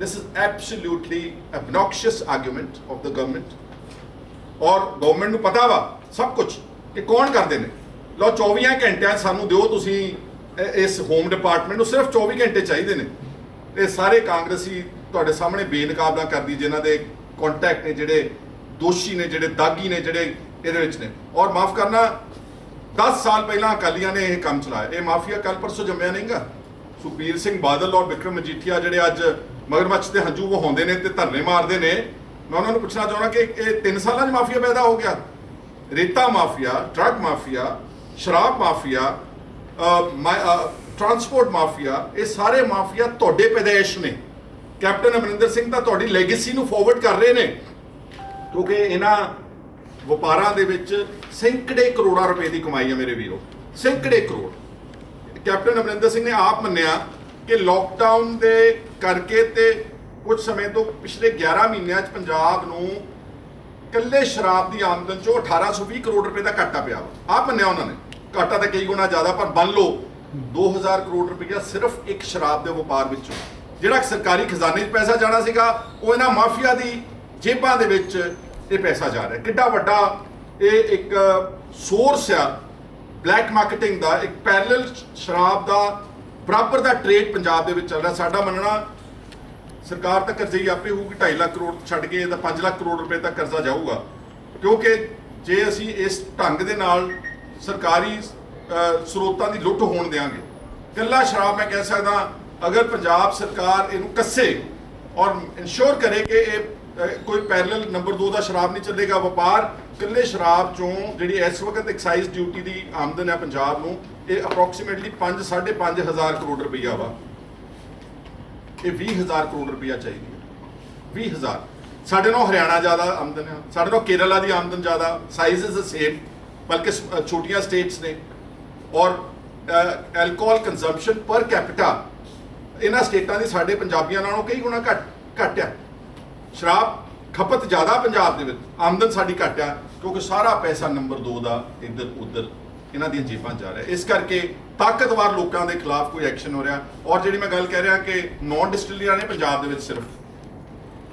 This is absolutely obnoxious argument of the government। ਔਰ ਗਵਰਨਮੈਂਟ ਨੂੰ ਪਤਾ ਵਾ ਸਭ ਕੁਝ ਕਿ ਕੌਣ ਕਰਦੇ ਨੇ। ਲਓ 24 ਘੰਟਿਆਂ ਸਾਨੂੰ ਦਿਓ ਤੁਸੀਂ ਇਸ ਹੋਮ ਡਿਪਾਰਟਮੈਂਟ ਨੂੰ, ਸਿਰਫ 24 ਘੰਟੇ ਚਾਹੀਦੇ ਨੇ। ਇਹ ਸਾਰੇ ਕਾਂਗਰਸੀ ਤੁਹਾਡੇ ਸਾਹਮਣੇ ਬੇਨਕਾਬਲਾ ਕਰਦੀ, ਜਿਨ੍ਹਾਂ ਦੇ ਕੰਟੈਕਟ ਨੇ, ਜਿਹੜੇ ਦੋਸ਼ੀ ਨੇ, ਜਿਹੜੇ ਦਾਗੀ ਨੇ, ਜਿਹੜੇ ਇਹਦੇ ਵਿੱਚ ਨੇ। ਔਰ ਮਾਫ ਕਰਨਾ, 10 ਸਾਲ ਪਹਿਲਾਂ ਅਕਾਲੀਆਂ ਨੇ ਇਹ ਕੰਮ ਚਲਾਇਆ। ਇਹ ਮਾਫੀਆ ਕੱਲ ਪਰਸੋਂ ਜੰਮਿਆ ਨਹੀਂਗਾ। ਸੁਖਬੀਰ ਸਿੰਘ ਬਾਦਲ ਔਰ ਵਿਕਰਮ ਮਜੀਠੀਆ ਜਿਹੜੇ ਅੱਜ ਮਗਰਮੱਛ ਤੇ ਹੰਝੂ ਵਹਾਉਂਦੇ ਨੇ ਤੇ ਧਰਨੇ ਮਾਰਦੇ ਨੇ, ਮੈਂ ਉਹਨਾਂ ਨੂੰ ਪੁੱਛਣਾ ਚਾਹੁੰਦਾ ਕਿ ਇਹ 3 ਸਾਲਾਂ 'ਚ ਮਾਫੀਆ ਪੈਦਾ ਹੋ ਗਿਆ। ਰੇਤਾ ਮਾਫੀਆ, ਡਰੱਗ ਮਾਫੀਆ, ਸ਼ਰਾਬ ਮਾਫੀਆ, ਟਰਾਂਸਪੋਰਟ ਮਾਫੀਆ, ਇਹ ਸਾਰੇ ਮਾਫੀਆ ਤੁਹਾਡੇ ਪੈਦਾਇਸ਼ ਨੇ। ਕੈਪਟਨ ਅਮਰਿੰਦਰ ਸਿੰਘ ਤਾਂ ਤੁਹਾਡੀ ਲੈਗੇਸੀ ਨੂੰ ਫਾਰਵਰਡ ਕਰ ਰਹੇ ਨੇ, ਕਿਉਂਕਿ ਇਹਨਾਂ ਵਪਾਰਾਂ ਦੇ ਵਿੱਚ ਸੈਂਕੜੇ ਕਰੋੜਾਂ ਰੁਪਏ ਦੀ ਕਮਾਈ ਹੈ ਮੇਰੇ ਵੀਰੋ, ਸੈਂਕੜੇ ਕਰੋੜ। ਕੈਪਟਨ ਅਮਰਿੰਦਰ ਸਿੰਘ ਨੇ ਆਪ ਮੰਨਿਆ ਕਿ ਲੋਕਡਾਊਨ ਦੇ ਕਰਕੇ ਤੇ ਕੁਝ ਸਮੇਂ ਤੋਂ ਪਿਛਲੇ 11 ਮਹੀਨਿਆਂ 'ਚ ਪੰਜਾਬ ਨੂੰ ਇਕੱਲੇ ਸ਼ਰਾਬ ਦੀ ਆਮਦਨ 'ਚੋਂ 1820 ਕਰੋੜ ਰੁਪਏ ਦਾ ਘਾਟਾ ਪਿਆ ਵਾ। ਆਪ ਮੰਨਿਆ ਉਹਨਾਂ ਨੇ, ਘਾਟਾ ਤਾਂ ਕਈ ਗੁਣਾ ਜ਼ਿਆਦਾ, ਪਰ ਮੰਨ ਲਓ 2000 ਕਰੋੜ ਰੁਪਇਆ ਸਿਰਫ ਇੱਕ ਸ਼ਰਾਬ ਦੇ ਵਪਾਰ ਵਿੱਚੋਂ, ਜਿਹੜਾ ਸਰਕਾਰੀ ਖਜ਼ਾਨੇ 'ਚ ਪੈਸਾ ਜਾਣਾ ਸੀਗਾ, ਉਹ ਇਹਨਾਂ ਮਾਫੀਆ ਦੀ ਜੇਬਾਂ ਦੇ ਵਿੱਚ ਇਹ ਪੈਸਾ ਜਾ ਰਿਹਾ। ਕਿੱਡਾ ਵੱਡਾ ਇਹ ਇੱਕ ਸੋਰਸ ਆ ਬਲੈਕ ਮਾਰਕੀਟਿੰਗ ਦਾ, ਇੱਕ ਪੈਰਲਲ ਸ਼ਰਾਬ ਦਾ ਬਰਾਬਰ ਦਾ ਟ੍ਰੇਡ ਪੰਜਾਬ ਦੇ ਵਿੱਚ ਚੱਲ ਰਿਹਾ। ਸਾਡਾ ਮੰਨਣਾ ਸਰਕਾਰ ਤਾਂ ਕਰਜ਼ਈ ਆਪੇ ਹੋਊਗੀ, 2.5 ਲੱਖ ਕਰੋੜ ਛੱਡ ਕੇ ਤਾਂ 5 ਲੱਖ ਕਰੋੜ ਰੁਪਏ ਤੱਕ ਕਰਜ਼ਾ ਜਾਊਗਾ, ਕਿਉਂਕਿ ਜੇ ਅਸੀਂ ਇਸ ਢੰਗ ਦੇ ਨਾਲ ਸਰਕਾਰੀ ਸਰੋਤਾਂ ਦੀ ਲੁੱਟ ਹੋਣ ਦੇਵਾਂਗੇ। ਇਕੱਲਾ ਸ਼ਰਾਬ ਮੈਂ ਕਹਿ ਸਕਦਾ, ਅਗਰ ਪੰਜਾਬ ਸਰਕਾਰ ਇਹਨੂੰ ਕੱਸੇ ਔਰ ਇਨਸ਼ੋਰ ਕਰੇ ਕਿ ਇਹ ਕੋਈ ਪੈਰਲਲ ਨੰਬਰ 2 ਦਾ ਸ਼ਰਾਬ ਨਹੀਂ ਚੱਲੇਗਾ ਵਪਾਰ, ਇਕੱਲੇ ਸ਼ਰਾਬ ਚੋਂ ਜਿਹੜੀ ਇਸ ਵਕਤ ਐਕਸਾਈਜ਼ ਡਿਊਟੀ ਦੀ ਆਮਦਨ ਹੈ ਪੰਜਾਬ ਨੂੰ, ਇਹ ਅਪਰੋਕਸੀਮੇਟਲੀ 5-5.5 ਹਜ਼ਾਰ ਕਰੋੜ ਰੁਪਈਆ ਵਾ। ਇਹ 20,000 ਕਰੋੜ ਰੁਪਈਆ ਚਾਹੀਦੀ ਹੈ, 20,000। ਸਾਡੇ ਨਾਲ ਹਰਿਆਣਾ ਜ਼ਿਆਦਾ ਆਮਦਨ ਹੈ, ਸਾਡੇ ਨਾਲ ਕੇਰਲਾ ਦੀ ਆਮਦਨ ਜ਼ਿਆਦਾ, ਸਾਈਜ਼ ਇਜ਼ ਦ ਸੇਮ, ਬਲਕਿ ਛੋਟੀਆਂ ਸਟੇਟਸ ਨੇ। ਔਰ ਐਲਕੋਹਲ ਕੰਜ਼ੰਪਸ਼ਨ ਪਰ ਕੈਪੀਟਾ ਇਹਨਾਂ ਸਟੇਟਾਂ ਦੀ ਸਾਡੇ ਪੰਜਾਬੀਆਂ ਨਾਲੋਂ ਕਈ ਗੁਣਾ ਘੱਟ ਆ। ਸ਼ਰਾਬ ਖਪਤ ਜ਼ਿਆਦਾ ਪੰਜਾਬ ਦੇ ਵਿੱਚ, ਆਮਦਨ ਸਾਡੀ ਘੱਟ ਆ, ਕਿਉਂਕਿ ਸਾਰਾ ਪੈਸਾ ਨੰਬਰ 2 ਦਾ ਇੱਧਰ ਉੱਧਰ ਇਹਨਾਂ ਦੀਆਂ ਜੇਬਾਂ ਜਾ ਰਿਹਾ। ਇਸ ਕਰਕੇ ਤਾਕਤਵਰ ਲੋਕਾਂ ਦੇ ਖਿਲਾਫ ਕੋਈ ਐਕਸ਼ਨ ਹੋ ਰਿਹਾ। ਔਰ ਜਿਹੜੀ ਮੈਂ ਗੱਲ ਕਹਿ ਰਿਹਾ ਕਿ 9 ਡਿਸਟਿਲਰੀਆਂ ਨੇ ਪੰਜਾਬ ਦੇ ਵਿੱਚ ਸਿਰਫ,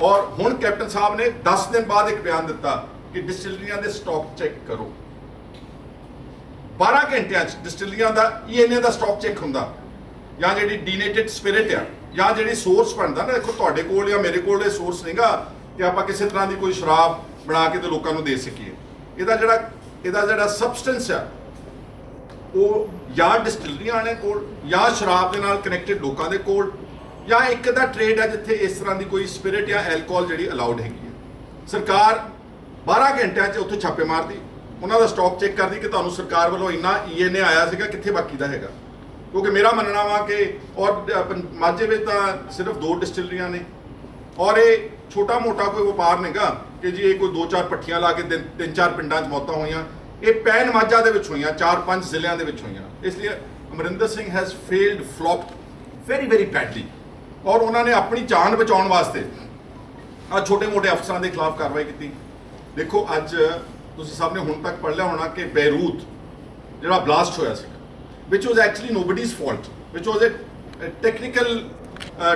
ਔਰ ਹੁਣ ਕੈਪਟਨ ਸਾਹਿਬ ਨੇ 10 ਦਿਨ ਬਾਅਦ ਇੱਕ ਬਿਆਨ ਦਿੱਤਾ ਕਿ ਡਿਸਟਿਲਰੀਆਂ ਦੇ ਸਟਾਕ ਚੈੱਕ ਕਰੋ। 12 ਘੰਟਿਆਂ 'ਚ ਡਿਸਟਿਲਰੀਆਂ ਦਾ ENA ਦਾ ਸਟਾਕ ਚੈੱਕ ਹੁੰਦਾ, ਜਾਂ ਜਿਹੜੀ ਡੀਨੇਟਡ ਸਪਿਰਿਟ ਆ, ਜਾਂ ਜਿਹੜੀ ਸੋਰਸ ਬਣਦਾ ਨਾ। ਦੇਖੋ ਤੁਹਾਡੇ ਕੋਲ ਜਾਂ ਮੇਰੇ ਕੋਲ ਇਹ ਸੋਰਸ ਨਹੀਂਗਾ ਕਿ ਆਪਾਂ ਕਿਸੇ ਤਰ੍ਹਾਂ ਦੀ ਕੋਈ ਸ਼ਰਾਬ ਬਣਾ ਕੇ ਤੇ ਲੋਕਾਂ ਨੂੰ ਦੇ ਸਕੀਏ। ਇਹਦਾ ਜਿਹੜਾ ਸਬਸਟੈਂਸ ਆ ਉਹ ਜਾਂ ਡਿਸਟਿਲਰੀਆਂ ਨੇ ਕੋਲ, ਜਾਂ ਸ਼ਰਾਬ ਦੇ ਨਾਲ ਕਨੈਕਟਡ ਲੋਕਾਂ ਦੇ ਕੋਲ, ਜਾਂ ਇੱਕ ਦਾ ਟ੍ਰੇਡ ਹੈ ਜਿੱਥੇ ਇਸ ਤਰ੍ਹਾਂ ਦੀ ਕੋਈ ਸਪਿਰਿਟ ਜਾਂ ਐਲਕੋਹਲ ਜਿਹੜੀ ਅਲਾਉਡ ਹੈਗੀ ਹੈ। ਸਰਕਾਰ 12 ਘੰਟਿਆਂ 'ਚ ਉੱਥੇ ਛਾਪੇ ਮਾਰਦੀ, ਉਹਨਾਂ ਦਾ ਸਟਾਕ ਚੈੱਕ ਕਰਦੀ ਕਿ ਤੁਹਾਨੂੰ ਸਰਕਾਰ ਵੱਲੋਂ ਇੰਨਾ ENA ਆਇਆ ਸੀਗਾ, ਕਿੱਥੇ ਬਾਕੀ ਦਾ ਹੈਗਾ। ਕਿਉਂਕਿ ਮੇਰਾ ਮੰਨਣਾ ਵਾ ਕਿ ਔਰ ਮਾਝੇ ਵਿੱਚ ਤਾਂ ਸਿਰਫ 2 ਡਿਸਟਿਲਰੀਆਂ ਨੇ, ਔਰ ਇਹ ਛੋਟਾ ਮੋਟਾ ਕੋਈ ਵਪਾਰ ਨਹੀਂਗਾ ਕਿ ਜੀ ਇਹ ਕੋਈ 2-4 ਪੱਠੀਆਂ ਲਾ ਕੇ 3-4 ਪਿੰਡਾਂ 'ਚ ਮੌਤਾਂ ਹੋਈਆਂ। ਇਹ ਪੈਨ ਮਾਝਾ ਦੇ ਵਿੱਚ ਹੋਈਆਂ, 4-5 ਜ਼ਿਲ੍ਹਿਆਂ ਦੇ ਵਿੱਚ ਹੋਈਆਂ। ਇਸ ਲਈ Amarinder Singh has failed, flopped very very badly. ਔਰ ਉਹਨਾਂ ਨੇ ਆਪਣੀ ਜਾਨ ਬਚਾਉਣ ਵਾਸਤੇ ਆ ਛੋਟੇ ਮੋਟੇ ਅਫਸਰਾਂ ਦੇ ਖਿਲਾਫ ਕਾਰਵਾਈ ਕੀਤੀ। ਦੇਖੋ ਅੱਜ ਤੁਸੀਂ ਸਭ ਨੇ ਹੁਣ ਤੱਕ ਪੜ੍ਹ ਲਿਆ ਹੋਣਾ ਕਿ ਬੇਰੂਤ ਜਿਹੜਾ ਬਲਾਸਟ ਹੋਇਆ ਸੀ, which was actually nobody's fault, which was a technical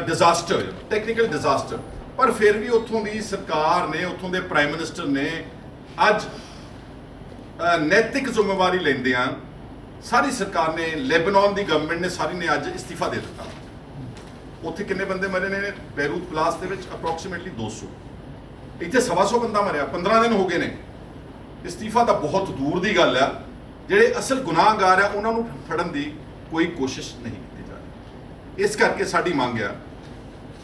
disaster, ਪਰ ਫਿਰ ਵੀ ਉੱਥੋਂ ਦੀ ਸਰਕਾਰ ਨੇ, ਉੱਥੋਂ ਦੇ ਪ੍ਰਾਈਮ ਮਿਨਿਸਟਰ ਨੇ ਅੱਜ ਨੈਤਿਕ ਜ਼ਿੰਮੇਵਾਰੀ ਲੈਂਦਿਆਂ ਸਾਰੀ ਸਰਕਾਰ ਨੇ, ਲੈਬਨਾਨ ਦੀ ਗਵਰਨਮੈਂਟ ਨੇ ਸਾਰੀ ਨੇ ਅੱਜ ਇਸਤੀਫਾ ਦੇ ਦਿੱਤਾ। ਉੱਥੇ ਕਿੰਨੇ ਬੰਦੇ ਮਰੇ ਨੇ ਬੇਰੂਤ ਬਲਾਸਟ ਦੇ ਵਿੱਚ? ਅਪਰੋਕਸੀਮੇਟਲੀ 200। ਇੱਥੇ 125 ਬੰਦਾ ਮਰਿਆ, 15 ਦਿਨ ਹੋ ਗਏ ਨੇ। ਇਸਤੀਫਾ ਤਾਂ ਬਹੁਤ ਦੂਰ ਦੀ ਗੱਲ ਆ। ਜਿਹੜੇ ਅਸਲ ਗੁਨਾਹਗਾਰ ਆ ਉਹਨਾਂ ਨੂੰ ਫੜਨ ਦੀ ਕੋਈ ਕੋਸ਼ਿਸ਼ ਨਹੀਂ ਕੀਤੀ ਜਾ ਰਹੀ। ਇਸ ਕਰਕੇ ਸਾਡੀ ਮੰਗ ਆ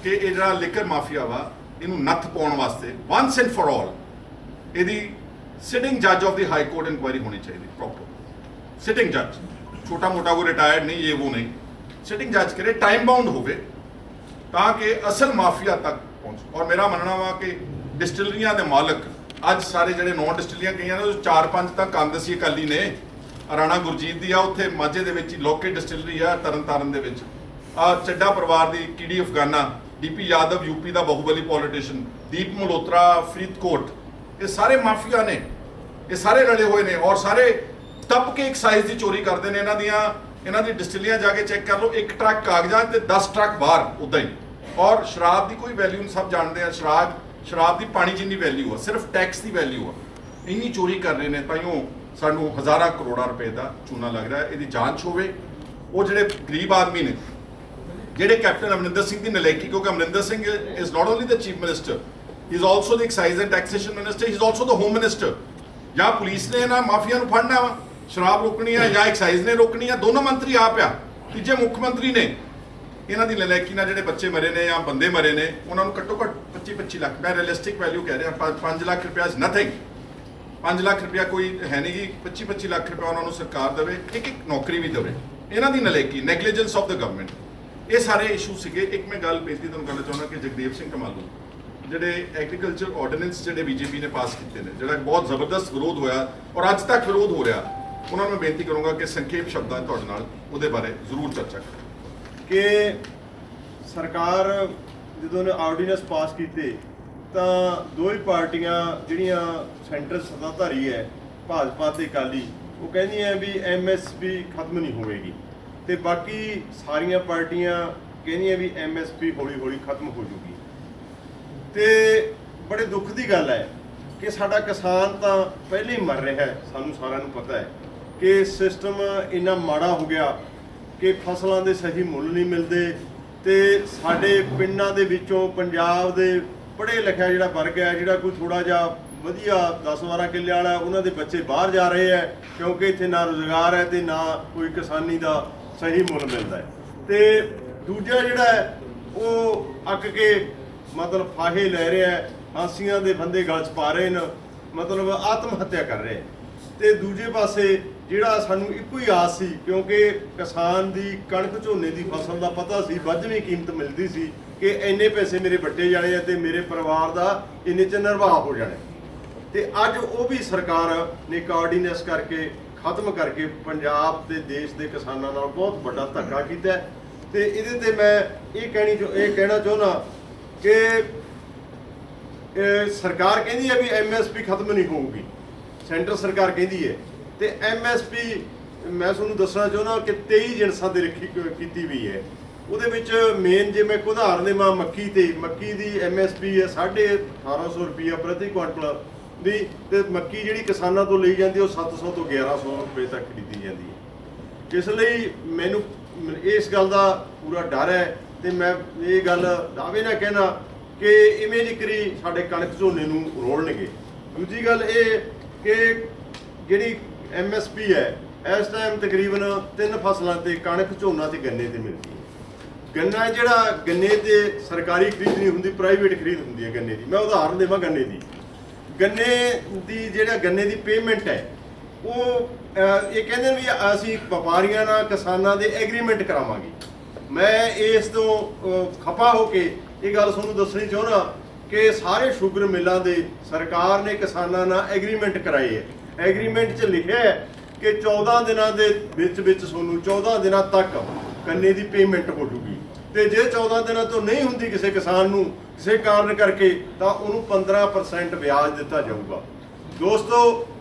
ਕਿ ਇਹ ਜਿਹੜਾ ਲਿਕਰ ਮਾਫੀਆ ਵਾ, ਇਹਨੂੰ ਨੱਥ ਪਾਉਣ ਵਾਸਤੇ ਵਾਂਸ ਐਂਡ ਫॉर ਆਲ ਇਹਦੀ ਸਿਟਿੰਗ ਜੱਜ of the high court inquiry ਹੋਣੀ ਚਾਹੀਦੀ, ਪ੍ਰੋਪਰ ਸਿਟਿੰਗ ਜੱਜ, ਛੋਟਾ ਮੋਟਾ ਕੋਈ ਰਿਟਾਇਰਡ ਨਹੀਂ, ਇਹ ਉਹ ਨਹੀਂ, ਸਿਟਿੰਗ ਜੱਜ ਕਰੇ, ਟਾਈਮ ਬਾਉਂਡ ਹੋਵੇ ਤਾਂ ਕਿ ਅਸਲ ਮਾਫੀਆ ਤੱਕ ਪਹੁੰਚ। ਔਰ ਮੇਰਾ ਮੰਨਣਾ ਵਾ ਕਿ ਡਿਸਟਿਲਰੀਆਂ ਦੇ ਮਾਲਕ ਅੱਜ ਸਾਰੇ ਜਿਹੜੇ 9 ਡਿਸਟਿਲਰੀਆਂ ਗਈਆਂ ਨੇ, 4-5 ਤਾਂ ਕਾਂਗਰਸੀ ਅਕਾਲੀ ਨੇ। ਰਾਣਾ ਗੁਰਜੀਤ ਦੀ ਆ ਉੱਥੇ ਮਾਝੇ ਦੇ ਵਿੱਚ ਹੀ, ਲੋਕੇ ਡਿਸਟਿਲਰੀ ਆ ਤਰਨਤਾਰਨ ਦੇ ਵਿੱਚ। ਆ ਚੱਡਾ ਪਰਿਵਾਰ ਦੀ ਕੀੜੀ ਅਫਗਾਨਾ, DP ਯਾਦਵ UP ਦਾ ਬਾਹੂਬਲੀ ਪੋਲੀਟੀਸ਼ੀਅਨ, ਦੀਪ ਮਲਹੋਤਰਾ ਫਰੀਦਕੋਟ, ਇਹ ਸਾਰੇ ਮਾਫੀਆ ਨੇ, ਇਹ ਸਾਰੇ ਰਲੇ ਹੋਏ ਨੇ। ਔਰ ਸਾਰੇ ਤਪ ਕੇ ਐਕਸਾਈਜ਼ ਦੀ ਚੋਰੀ ਕਰਦੇ ਨੇ। ਇਹਨਾਂ ਦੀ ਡਿਸਟਿਲਰੀਆਂ ਜਾ ਕੇ ਚੈੱਕ ਕਰ ਲਓ, 1 ਟਰੱਕ ਕਾਗਜ਼ਾਂ ਤੇ 10 ਟਰੱਕ ਬਾਹਰ ਉੱਦਾਂ ਹੀ। ਔਰ ਸ਼ਰਾਬ ਦੀ ਕੋਈ ਵੈਲਿਊ ਨਹੀਂ, ਸਭ ਜਾਣਦੇ ਆ ਸ਼ਰਾਬ ਦੀ ਪਾਣੀ ਜਿੰਨੀ ਵੈਲਿਊ ਆ, ਸਿਰਫ ਟੈਕਸ ਦੀ ਵੈਲਿਊ ਆ। ਇੰਨੀ ਚੋਰੀ ਕਰ ਰਹੇ ਨੇ, ਤਾਈਓ ਸਾਨੂੰ ਹਜ਼ਾਰਾਂ ਕਰੋੜਾਂ ਰੁਪਏ ਦਾ ਚੂਨਾ ਲੱਗ ਰਿਹਾ। ਇਹਦੀ ਜਾਂਚ ਹੋਵੇ। ਉਹ ਜਿਹੜੇ ਗਰੀਬ ਆਦਮੀ ਨੇ, ਜਿਹੜੇ ਕੈਪਟਨ ਅਮਰਿੰਦਰ ਸਿੰਘ ਦੀ ਨਲਾਇਕੀ, ਕਿਉਂਕਿ Amarinder Singh is not only the chief minister, he is also the excise and taxation minister, he is also the home minister. ਜਾਂ ਪੁਲਿਸ ਨੇ ਇਹਨਾਂ ਮਾਫੀਆ ਨੂੰ ਫੜਨਾ ਵਾ, ਸ਼ਰਾਬ ਰੋਕਣੀ ਆ, ਜਾਂ ਐਕਸਾਈਜ਼ ਨੇ ਰੋਕਣੀ ਆ, ਦੋਨੋਂ ਮੰਤਰੀ ਆਪ ਆ, ਤੀਜੇ ਮੁੱਖ ਮੰਤਰੀ ਨੇ। ਇਹਨਾਂ ਦੀ ਨਲਾਇਕੀ ਨਾਲ ਜਿਹੜੇ ਬੱਚੇ ਮਰੇ ਨੇ ਜਾਂ ਬੰਦੇ ਮਰੇ ਨੇ, ਉਹਨਾਂ ਨੂੰ ਘੱਟੋ ਘੱਟ 25-25 ਲੱਖ, ਮੈਂ ਰੀਅਲਿਸਟਿਕ ਵੈਲਿਊ ਕਹਿ ਰਿਹਾ, 5 ਲੱਖ ਰੁਪਇਆ ਇਜ਼ ਨਥਿੰਗ। 5 ਲੱਖ ਰੁਪਇਆ ਕੋਈ ਹੈ ਨਹੀਂ ਗੀ। 25-25 ਲੱਖ ਰੁਪਇਆ ਉਹਨਾਂ ਨੂੰ ਸਰਕਾਰ ਦੇਵੇ, ਇੱਕ ਨੌਕਰੀ ਵੀ ਦੇਵੇ। ਇਹਨਾਂ ਦੀ ਨਲਾਇਕੀ, ਨੈਗਲੀਜੈਂਸ ਆਫ ਦ ਗਵਰਨਮੈਂਟ, ਇਹ ਸਾਰੇ ਇਸ਼ੂ ਸੀਗੇ। ਇੱਕ ਮੈਂ ਗੱਲ ਬੇਨਤੀ ਤੁਹਾਨੂੰ ਕਰਨਾ ਚਾਹੁੰਦਾ ਕਿ ਜਗਦੇਵ ਸਿੰਘ ਕਮਾਲੂ ਜਿਹੜੇ ਐਗਰੀਕਲਚਰ ਆਰਡੀਨੈਂਸ ਜਿਹੜੇ BJP ਨੇ ਪਾਸ ਕੀਤੇ ਨੇ, ਜਿਹੜਾ ਬਹੁਤ ਜ਼ਬਰਦਸਤ ਵਿਰੋਧ ਹੋਇਆ ਔਰ ਅੱਜ ਤੱਕ ਵਿਰੋਧ ਹੋ ਰਿਹਾ, ਉਹਨਾਂ ਨੂੰ ਮੈਂ ਬੇਨਤੀ ਕਰੂੰਗਾ ਕਿ ਸੰਖੇਪ ਸ਼ਬਦਾਂ ਤੁਹਾਡੇ ਨਾਲ ਉਹਦੇ ਬਾਰੇ ਜ਼ਰੂਰ ਚਰਚਾ ਕਰਾਂ। ਕਿ ਸਰਕਾਰ ਜਦੋਂ ਨੇ ਆਰਡੀਨੈਂਸ ਪਾਸ ਕੀਤੇ ਤਾਂ ਦੋ ਹੀ ਪਾਰਟੀਆਂ ਜਿਹੜੀਆਂ ਸੈਂਟਰ ਸੱਤਾਧਾਰੀ ਹੈ, ਭਾਜਪਾ ਤੇ ਅਕਾਲੀ, ਉਹ ਕਹਿੰਦੀਆਂ ਵੀ MSP ਖਤਮ ਨਹੀਂ ਹੋਵੇਗੀ, ਤੇ ਬਾਕੀ ਸਾਰੀਆਂ ਪਾਰਟੀਆਂ ਕਹਿੰਦੀਆਂ ਵੀ MSP ਹੌਲੀ ਹੌਲੀ ਖਤਮ ਹੋ ਜੂਗੀ। ਤੇ ਬੜੇ ਦੁੱਖ ਦੀ ਗੱਲ ਹੈ ਕਿ ਸਾਡਾ ਕਿਸਾਨ ਤਾਂ ਪਹਿਲੇ ਹੀ ਮਰ ਰਿਹਾ ਹੈ। ਸਾਨੂੰ ਸਾਰਿਆਂ ਨੂੰ ਪਤਾ ਹੈ ਕਿ ਸਿਸਟਮ ਇੰਨਾ ਮਾੜਾ ਹੋ ਗਿਆ ਕਿ ਫਸਲਾਂ ਦੇ ਸਹੀ ਮੁੱਲ ਨਹੀਂ ਮਿਲਦੇ, ਤੇ ਸਾਡੇ ਪਿੰਡਾਂ ਦੇ ਵਿੱਚੋਂ ਪੰਜਾਬ ਦੇ ਪੜ੍ਹੇ ਲਿਖਿਆ ਜਿਹੜਾ ਵਰਗ ਹੈ, ਜਿਹੜਾ ਕੋਈ ਥੋੜਾ ਜਿਹਾ ਵਧੀਆ 10-12 ਕਿੱਲੇ ਵਾਲਾ, ਉਹਨਾਂ ਦੇ ਬੱਚੇ ਬਾਹਰ ਜਾ ਰਹੇ ਹੈ, ਕਿਉਂਕਿ ਇੱਥੇ ਨਾ ਰੁਜ਼ਗਾਰ ਹੈ ਤੇ ਨਾ ਕੋਈ ਕਿਸਾਨੀ ਦਾ ਸਹੀ ਮੁੱਲ ਮਿਲਦਾ ਹੈ। ਤੇ ਦੂਜਾ ਜਿਹੜਾ ਹੈ ਉਹ ਅੱਕ ਕੇ ਮਤਲਬ ਫਾਹੇ ਲੈ ਰਿਹਾ ਹੈ, ਫਾਂਸੀਆਂ ਦੇ ਫੰਦੇ ਗਲ 'ਚ ਪਾ ਰਹੇ ਨੇ। ਮਤਲਬ ਆਤਮ ਹੱਤਿਆ ਕਰ ਰਹੇ ਤੇ ਦੂਜੇ ਪਾਸੇ ਜਿਹੜਾ ਸਾਨੂੰ ਇੱਕੋ ਹੀ ਆਸ ਸੀ, ਕਿਉਂਕਿ ਕਿਸਾਨ ਦੀ ਕਣਕ ਝੋਨੇ ਦੀ ਫਸਲ ਦਾ ਪਤਾ ਸੀ ਵੱਧਵੀਂ ਕੀਮਤ ਮਿਲਦੀ ਸੀ ਕਿ ਇੰਨੇ ਪੈਸੇ ਮੇਰੇ ਵੱਟੇ ਜਾਣੇ ਆ ਤੇ ਮੇਰੇ ਪਰਿਵਾਰ ਦਾ ਇੰਨੇ ਚ ਨਿਰਵਾਹ ਹੋ ਜਾਣਾ, ਤੇ ਅੱਜ ਉਹ ਵੀ ਸਰਕਾਰ ਨੇ ਕੋਆਰਡੀਨੇਸ ਕਰਕੇ ਖਤਮ ਕਰਕੇ ਪੰਜਾਬ ਤੇ ਦੇਸ਼ ਦੇ ਕਿਸਾਨਾਂ ਨਾਲ ਬਹੁਤ ਵੱਡਾ ਧੱਕਾ ਕੀਤਾ। ਤੇ ਇਹਦੇ ਤੇ ਮੈਂ ਇਹ ਕਹਿਣਾ ਚਾਹੁੰਦਾ ਕਿ ਸਰਕਾਰ ਕਹਿੰਦੀ ਹੈ ਵੀ MSP ਖਤਮ ਨਹੀਂ ਹੋਊਗੀ, ਸੈਂਟਰ ਸਰਕਾਰ ਕਹਿੰਦੀ ਹੈ, ਤੇ MSP ਮੈਂ ਤੁਹਾਨੂੰ ਦੱਸਣਾ ਚਾਹੁੰਦਾ ਕਿ 23 ਜਿਣਸਾਂ ਦੇ ਰੱਖੀ ਕੀਤੀ ਹੋਈ ਹੈ। ਉਹਦੇ ਵਿੱਚ ਮੇਨ ਜੇ ਮੈਂ ਇੱਕ ਉਦਾਹਰਨ ਦੇਵਾਂ, ਮੱਕੀ ਦੀ MSP ਹੈ 1850 ਰੁਪਈਆ ਪ੍ਰਤੀ ਕੁਆਂਟਲ ਦੀ, ਤੇ ਮੱਕੀ ਜਿਹੜੀ ਕਿਸਾਨਾਂ ਤੋਂ ਲਈ ਜਾਂਦੀ ਉਹ 700 ਤੋਂ 1100 ਰੁਪਏ ਤੱਕ ਖਰੀਦੀ ਜਾਂਦੀ ਹੈ। ਇਸ ਲਈ ਮੈਨੂੰ ਇਸ ਗੱਲ ਦਾ ਪੂਰਾ ਡਰ ਹੈ ਤੇ ਮੈਂ ਇਹ ਗੱਲ ਦਾਅਵੇ ਨਾਲ ਕਹਿਣਾ ਕਿ ਇਵੇਂ ਜਿਕਰੀ ਸਾਡੇ ਕਣਕ ਝੋਨੇ ਨੂੰ ਰੋਲਣਗੇ। ਦੂਜੀ ਗੱਲ ਇਹ ਕਿ ਜਿਹੜੀ MSP ਹੈ ਇਸ ਟਾਈਮ ਤਕਰੀਬਨ 3 ਫਸਲਾਂ ਤੇ ਕਣਕ, ਝੋਨਾ ਤੇ ਗੰਨੇ ਤੇ ਮਿਲਦੀ ਹੈ। ਗੰਨਾ ਜਿਹੜਾ ਗੰਨੇ ਤੇ ਸਰਕਾਰੀ ਖਰੀਦ ਨਹੀਂ ਹੁੰਦੀ, ਪ੍ਰਾਈਵੇਟ ਖਰੀਦ ਹੁੰਦੀ ਹੈ ਗੰਨੇ ਦੀ। ਮੈਂ ਉਦਾਹਰਨ ਦੇਵਾਂ ਗੰਨੇ ਦੀ ਜਿਹੜਾ ਗੰਨੇ ਦੀ ਪੇਮੈਂਟ ਹੈ ਉਹ ਇਹ ਕਹਿੰਦੇ ਨੇ ਵੀ ਅਸੀਂ ਵਪਾਰੀਆਂ ਨਾਲ ਕਿਸਾਨਾਂ ਦੇ ਐਗਰੀਮੈਂਟ ਕਰਾਵਾਂਗੇ। ਮੈਂ ਇਸ ਤੋਂ ਖਪਾ ਹੋ ਕੇ ਇਹ ਗੱਲ ਤੁਹਾਨੂੰ ਦੱਸਣੀ ਚਾਹੁੰਦਾ ਕਿ ਸਾਰੇ ਸ਼ੂਗਰ ਮਿੱਲਾਂ ਦੇ ਸਰਕਾਰ ਨੇ ਕਿਸਾਨਾਂ ਨਾਲ ਐਗਰੀਮੈਂਟ ਕਰਾਏ ਹੈ। ਐਗਰੀਮੈਂਟ 'ਚ ਲਿਖਿਆ ਹੈ ਕਿ 14 ਦਿਨਾਂ ਦੇ ਵਿੱਚ ਤੁਹਾਨੂੰ 14 ਦਿਨਾਂ ਤੱਕ ਗੰਨੇ ਦੀ ਪੇਮੈਂਟ ਹੋ ਜੂਗੀ, ਤੇ ਜੇ 14 ਦਿਨਾਂ ਤੋਂ ਨਹੀਂ ਹੁੰਦੀ ਕਿਸੇ ਕਿਸਾਨ ਨੂੰ ਕਿਸੇ ਕਾਰਨ ਕਰਕੇ ਤਾਂ ਉਹਨੂੰ 15% ਵਿਆਜ ਦਿੱਤਾ ਜਾਊਗਾ। ਦੋਸਤੋ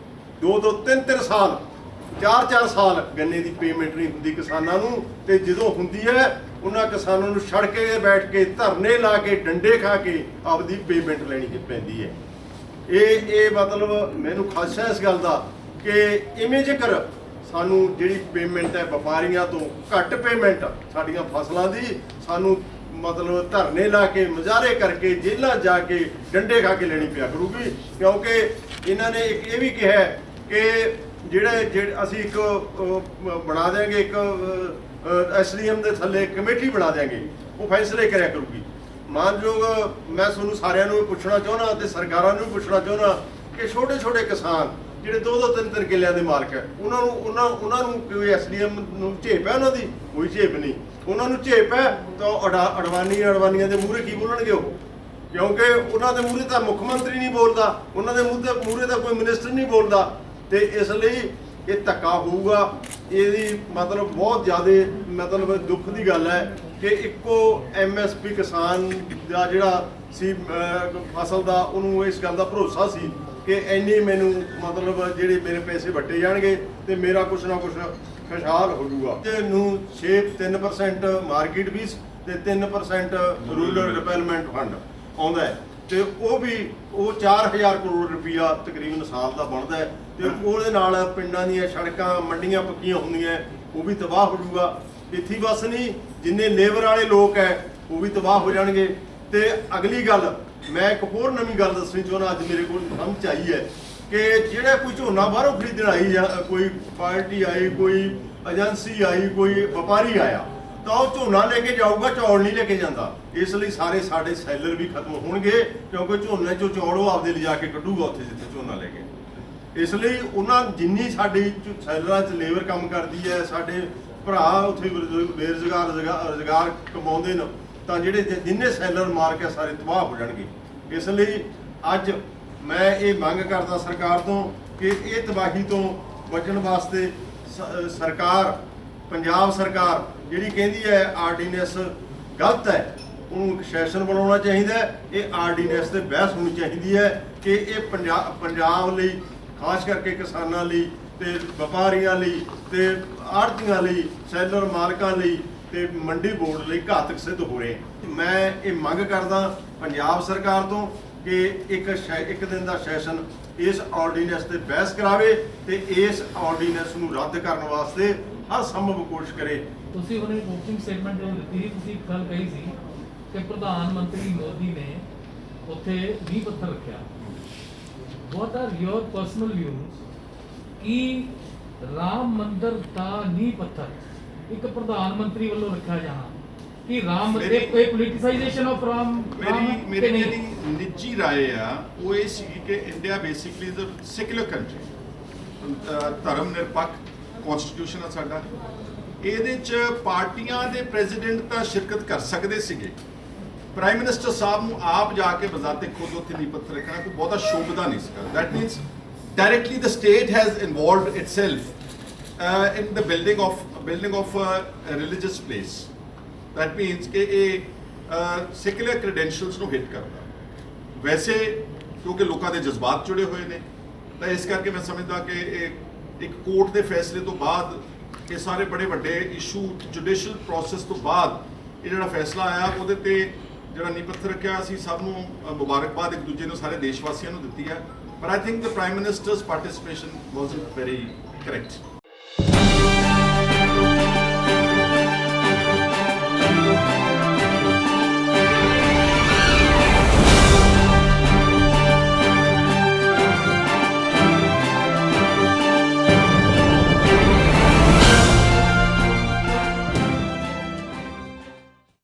2 ਤੋਂ 3 ਸਾਲ 4 ਸਾਲ ਗੰਨੇ ਦੀ ਪੇਮੈਂਟ ਨਹੀਂ ਹੁੰਦੀ ਕਿਸਾਨਾਂ ਨੂੰ, ਤੇ ਜਦੋਂ ਹੁੰਦੀ ਹੈ ਉਹਨਾਂ ਕਿਸਾਨਾਂ ਨੂੰ ਸੜਕੇ ਬੈਠ ਕੇ ਧਰਨੇ ਲਾ ਕੇ ਡੰਡੇ ਖਾ ਕੇ ਆਪਦੀ ਪੇਮੈਂਟ ਲੈਣੀ ਪੈਂਦੀ ਹੈ। ਇਹ ਮਤਲਬ ਮੈਨੂੰ ਖਾਸਾ ਇਸ ਗੱਲ ਦਾ ਕਿ ਇਵੇਂ ਜੇਕਰ ਸਾਨੂੰ ਜਿਹੜੀ ਪੇਮੈਂਟ ਹੈ ਵਪਾਰੀਆਂ ਤੋਂ ਘੱਟ ਪੇਮੈਂਟ ਸਾਡੀਆਂ ਫਸਲਾਂ ਦੀ ਸਾਨੂੰ ਮਤਲਬ ਧਰਨੇ ਲਾ ਕੇ ਮੁਜ਼ਾਹਰੇ ਕਰਕੇ ਜੇਲ੍ਹਾਂ ਜਾ ਕੇ ਡੰਡੇ ਖਾ ਕੇ ਲੈਣੀ ਪਿਆ ਕਰੂਗੀ, ਕਿਉਂਕਿ ਇਹਨਾਂ ਨੇ ਇੱਕ ਇਹ ਵੀ ਕਿਹਾ ਕਿ ਜਿਹੜੇ ਅਸੀਂ ਇੱਕ ਬਣਾ ਦਿਆਂਗੇ, ਇੱਕ SDM ਦੇ ਥੱਲੇ ਕਮੇਟੀ ਬਣਾ ਦਿਆਂਗੇ, ਉਹ ਫੈਸਲੇ ਕਰਿਆ ਕਰੂਗੀ। ਮਾਨਯੋਗ ਮੈਂ ਤੁਹਾਨੂੰ ਸਾਰਿਆਂ ਨੂੰ ਪੁੱਛਣਾ ਚਾਹੁੰਦਾ ਤੇ ਸਰਕਾਰਾਂ ਨੂੰ ਪੁੱਛਣਾ ਚਾਹੁੰਦਾ ਕਿ ਛੋਟੇ ਕਿਸਾਨ ਜਿਹੜੇ 2-2 3-3 ਕਿੱਲਿਆਂ ਦੇ ਮਾਲਕ ਹੈ ਉਹਨਾਂ ਨੂੰ ਕੋਈ SDM ਨੂੰ ਝੇਪ ਹੈ? ਉਹਨਾਂ ਦੀ ਕੋਈ ਝੇਪ ਨਹੀਂ। ਉਹਨਾਂ ਨੂੰ ਝੇਪ ਹੈ ਤਾਂ ਅਡਵਾਨੀਆਂ ਦੇ ਮੂਹਰੇ ਕੀ ਬੋਲਣਗੇ ਉਹ, ਕਿਉਂਕਿ ਉਹਨਾਂ ਦੇ ਮੂਹਰੇ ਤਾਂ ਮੁੱਖ ਮੰਤਰੀ ਨਹੀਂ ਬੋਲਦਾ, ਉਹਨਾਂ ਦੇ ਮੂਹਰੇ ਤਾਂ ਕੋਈ ਮਿਨਿਸਟਰ ਨਹੀਂ ਬੋਲਦਾ, ਤੇ ਇਸ ਲਈ ਇਹ ਧੱਕਾ ਹੋਊਗਾ। ਇਹਦੀ ਮਤਲਬ ਬਹੁਤ ਜ਼ਿਆਦਾ ਮਤਲਬ ਦੁੱਖ ਦੀ ਗੱਲ ਹੈ ਕਿ ਇੱਕੋ MSP ਕਿਸਾਨ ਦਾ ਜਿਹੜਾ ਸੀ ਫਸਲ ਦਾ ਉਹਨੂੰ ਇਸ ਗੱਲ ਦਾ ਭਰੋਸਾ ਸੀ ਕਿ ਇੰਨੀ ਮੈਨੂੰ ਮਤਲਬ ਜਿਹੜੇ ਮੇਰੇ ਪੈਸੇ ਵੱਟੇ ਜਾਣਗੇ ਤੇ ਮੇਰਾ ਕੁਛ ਨਾ ਕੁਛ ਖੁਸ਼ਹਾਲ ਹੋ ਜੂਗਾ। ਇਹਨੂੰ 3% ਮਾਰਕੀਟ ਫੀਸ ਤੇ 3% ਰੂਰਲ ਡਿਵੈਲਪਮੈਂਟ ਫੰਡ ਆਉਂਦਾ ਹੈ, ਤੇ ਉਹ 4000 ਕਰੋੜ ਰੁਪਈਆ ਤਕਰੀਬਨ ਸਾਲ ਦਾ ਬਣਦਾ ਹੈ, ਤੇ ਉਹਦੇ ਨਾਲ ਪਿੰਡਾਂ ਦੀਆਂ ਸੜਕਾਂ ਮੰਡੀਆਂ ਪੱਕੀਆਂ ਹੁੰਦੀਆਂ ਉਹ ਵੀ ਤਬਾਹ ਹੋ ਜੂਗਾ। ਇੱਥੇ ਬਸ ਨਹੀਂ, ਜਿੰਨੇ ਲੇਬਰ ਵਾਲੇ ਲੋਕ ਹੈ ਉਹ ਵੀ ਤਬਾਹ ਹੋ ਜਾਣਗੇ। ਤੇ ਅਗਲੀ ਗੱਲ ਮੈਂ ਇੱਕ ਹੋਰ ਨਵੀਂ ਗੱਲ ਦੱਸਣੀ ਚਾਹੁੰਦਾ, ਅੱਜ ਮੇਰੇ ਕੋਲ ਸਮਝ ਆਈ ਹੈ ਕਿ ਜਿਹੜਾ ਕੋਈ ਝੋਨਾ ਬਾਹਰੋਂ ਖਰੀਦਣ ਆਈ ਜਾਂ ਕੋਈ ਪਾਰਟੀ ਆਈ, ਕੋਈ ਏਜੰਸੀ ਆਈ, ਕੋਈ ਵਪਾਰੀ ਆਇਆ ਤਾਂ ਉਹ ਝੋਨਾ ਲੈ ਕੇ ਜਾਊਗਾ, ਚੌਲ ਨਹੀਂ ਲੈ ਕੇ ਜਾਂਦਾ। ਇਸ ਲਈ ਸਾਰੇ ਸਾਡੇ ਸੈਲਰ ਵੀ ਖਤਮ ਹੋਣਗੇ, ਕਿਉਂਕਿ ਝੋਨੇ 'ਚੋਂ ਚੌਲ ਉਹ ਆਪਦੇ ਲਿਜਾ ਕੇ ਕੱਢੂਗਾ ਉੱਥੇ ਜਿੱਥੇ ਝੋਨਾ ਲੈ ਕੇ। ਇਸ ਲਈ ਉਹਨਾਂ ਜਿੰਨੀ ਸਾਡੀ ਸੈਲਰਾਂ 'ਚ ਲੇਬਰ ਕੰਮ ਕਰਦੀ ਹੈ, ਸਾਡੇ ਭਰਾ ਉੱਥੇ ਰੁਜ਼ਗਾਰ ਕਮਾਉਂਦੇ ਨੇ, ਤਾਂ ਜਿਹੜੇ ਜਿੰਨੇ ਸੈਲਰ ਮਾਰਕ ਹੈ ਸਾਰੇ ਤਬਾਹ ਹੋ ਜਾਣਗੇ। ਇਸ ਲਈ ਅੱਜ ਮੈਂ ਇਹ ਮੰਗ ਕਰਦਾ ਸਰਕਾਰ ਤੋਂ ਕਿ ਇਹ ਤਬਾਹੀ ਤੋਂ ਬਚਣ ਵਾਸਤੇ ਪੰਜਾਬ ਸਰਕਾਰ ਜਿਹੜੀ ਕਹਿੰਦੀ ਹੈ ਆਰਡੀਨੈਂਸ ਗਲਤ ਹੈ, ਉਹਨੂੰ ਇੱਕ ਸੈਸ਼ਨ ਬਣਾਉਣਾ ਚਾਹੀਦਾ ਹੈ। ਇਹ ਆਰਡੀਨੈਂਸ ਤੇ ਬਹਿਸ ਹੋਣੀ ਚਾਹੀਦੀ ਹੈ ਕਿ ਇਹ ਪੰਜਾਬ ਲਈ, ਖਾਸ ਕਰਕੇ ਕਿਸਾਨਾਂ ਲਈ ਤੇ ਵਪਾਰੀਆਂ ਲਈ ਤੇ ਆੜ੍ਹਤੀਆਂ ਲਈ, ਸੈਲਰ ਮਾਲਕਾਂ ਲਈ ਤੇ ਮੰਡੀ ਬੋਰਡ ਲਈ ਘਾਤਕ ਸਿੱਧ ਹੋ ਰਹੇ। ਮੈਂ ਇਹ ਮੰਗ ਕਰਦਾ ਪੰਜਾਬ ਸਰਕਾਰ ਤੋਂ ਕਿ ਇੱਕ ਦਿਨ ਦਾ ਸੈਸ਼ਨ ਇਸ ਆਰਡੀਨੈਂਸ ਤੇ ਬਹਿਸ ਕਰਾਵੇ ਤੇ ਇਸ ਆਰਡੀਨੈਂਸ ਨੂੰ ਰੱਦ ਕਰਨ ਵਾਸਤੇ ਹਰ ਸੰਭਵ ਕੋਸ਼ਿਸ਼ ਕਰੇ। ਤੁਸੀਂ ਉਹਨੇ ਓਪਨਿੰਗ ਸਟੇਟਮੈਂਟ ਜਦੋਂ ਦਿੱਤੀ ਸੀ, ਤੁਸੀਂ ਇੱਕ ਗੱਲ ਕਹੀ ਸੀ ਕਿ ਪ੍ਰਧਾਨ ਮੰਤਰੀ ਮੋਦੀ ਨੇ ਉੱਥੇ 20 ਪੱਥਰ ਰੱਖਿਆ। What are your personal views ਕਿ ਰਾਮ ਮੰਦਰ ਦਾ ਨੀਂਹ ਪੱਥਰ ਇੱਕ ਪ੍ਰਧਾਨ ਮੰਤਰੀ ਵੱਲੋਂ ਰੱਖਿਆ ਜਾਣਾ ਕਿ ਰਾਮ ਮੇਰੀ- ਇਹ ਪੋਲਿਟਿਸਾਈਜੇਸ਼ਨ ਆਫ ਰਾਮ ਮੇਰੀ ਜਿਹੜੀ ਨਿੱਜੀ ਰਾਏ ਆ ਉਹ ਇਹ ਸੀ ਕਿ India basically is a secular country, ਧਰਮ ਨਿਰਪੱਖ ਕਨਸਟੀਟਿਊਸ਼ਨ ਆ ਸਾਡਾ। ਇਹਦੇ ਚ ਪਾਰਟੀਆਂ ਦੇ ਪ੍ਰੈਜ਼ੀਡੈਂਟ ਤਾਂ ਸ਼ਿਰਕਤ ਕਰ ਸਕਦੇ ਸੀਗੇ, ਪ੍ਰਾਈਮ ਮਿਨਿਸਟਰ ਸਾਹਿਬ ਨੂੰ ਆਪ ਜਾ ਕੇ ਬਜ਼ਾਤੇ ਖੁਦ ਉੱਥੇ ਨੀਂਹ ਪੱਥਰ ਰੱਖਣਾ ਕੋਈ ਬਹੁਤਾ ਸ਼ੋਭਦਾ ਨਹੀਂ ਸੀਗਾ। That means directly the state has involved itself in the building of a religious place. That means ਕਿ ਇਹ secular credentials ਨੂੰ ਹਿੱਟ ਕਰਦਾ। ਵੈਸੇ ਕਿਉਂਕਿ ਲੋਕਾਂ ਦੇ ਜਜ਼ਬਾਤ ਜੁੜੇ ਹੋਏ ਨੇ ਤਾਂ ਇਸ ਕਰਕੇ ਮੈਂ ਸਮਝਦਾ ਕਿ ਇਹ ਇੱਕ ਕੋਰਟ ਦੇ ਫੈਸਲੇ ਤੋਂ ਬਾਅਦ ਇਹ ਸਾਰੇ ਬੜੇ ਵੱਡੇ ਇਸ਼ੂ ਜੁਡੀਸ਼ੀਅਲ ਪ੍ਰੋਸੈਸ ਤੋਂ ਬਾਅਦ ਇਹ ਜਿਹੜਾ ਫੈਸਲਾ ਆਇਆ ਉਹਦੇ ਤੇ ਜਿਹੜਾ ਨੀਂਹ ਪੱਥਰ ਰੱਖਿਆ ਅਸੀਂ ਸਭ ਨੂੰ ਮੁਬਾਰਕਬਾਦ ਇੱਕ ਦੂਜੇ ਨੂੰ ਸਾਰੇ ਦੇਸ਼ ਵਾਸੀਆਂ ਨੂੰ ਦਿੱਤੀ ਹੈ। But I think the Prime Minister's participation wasn't very correct.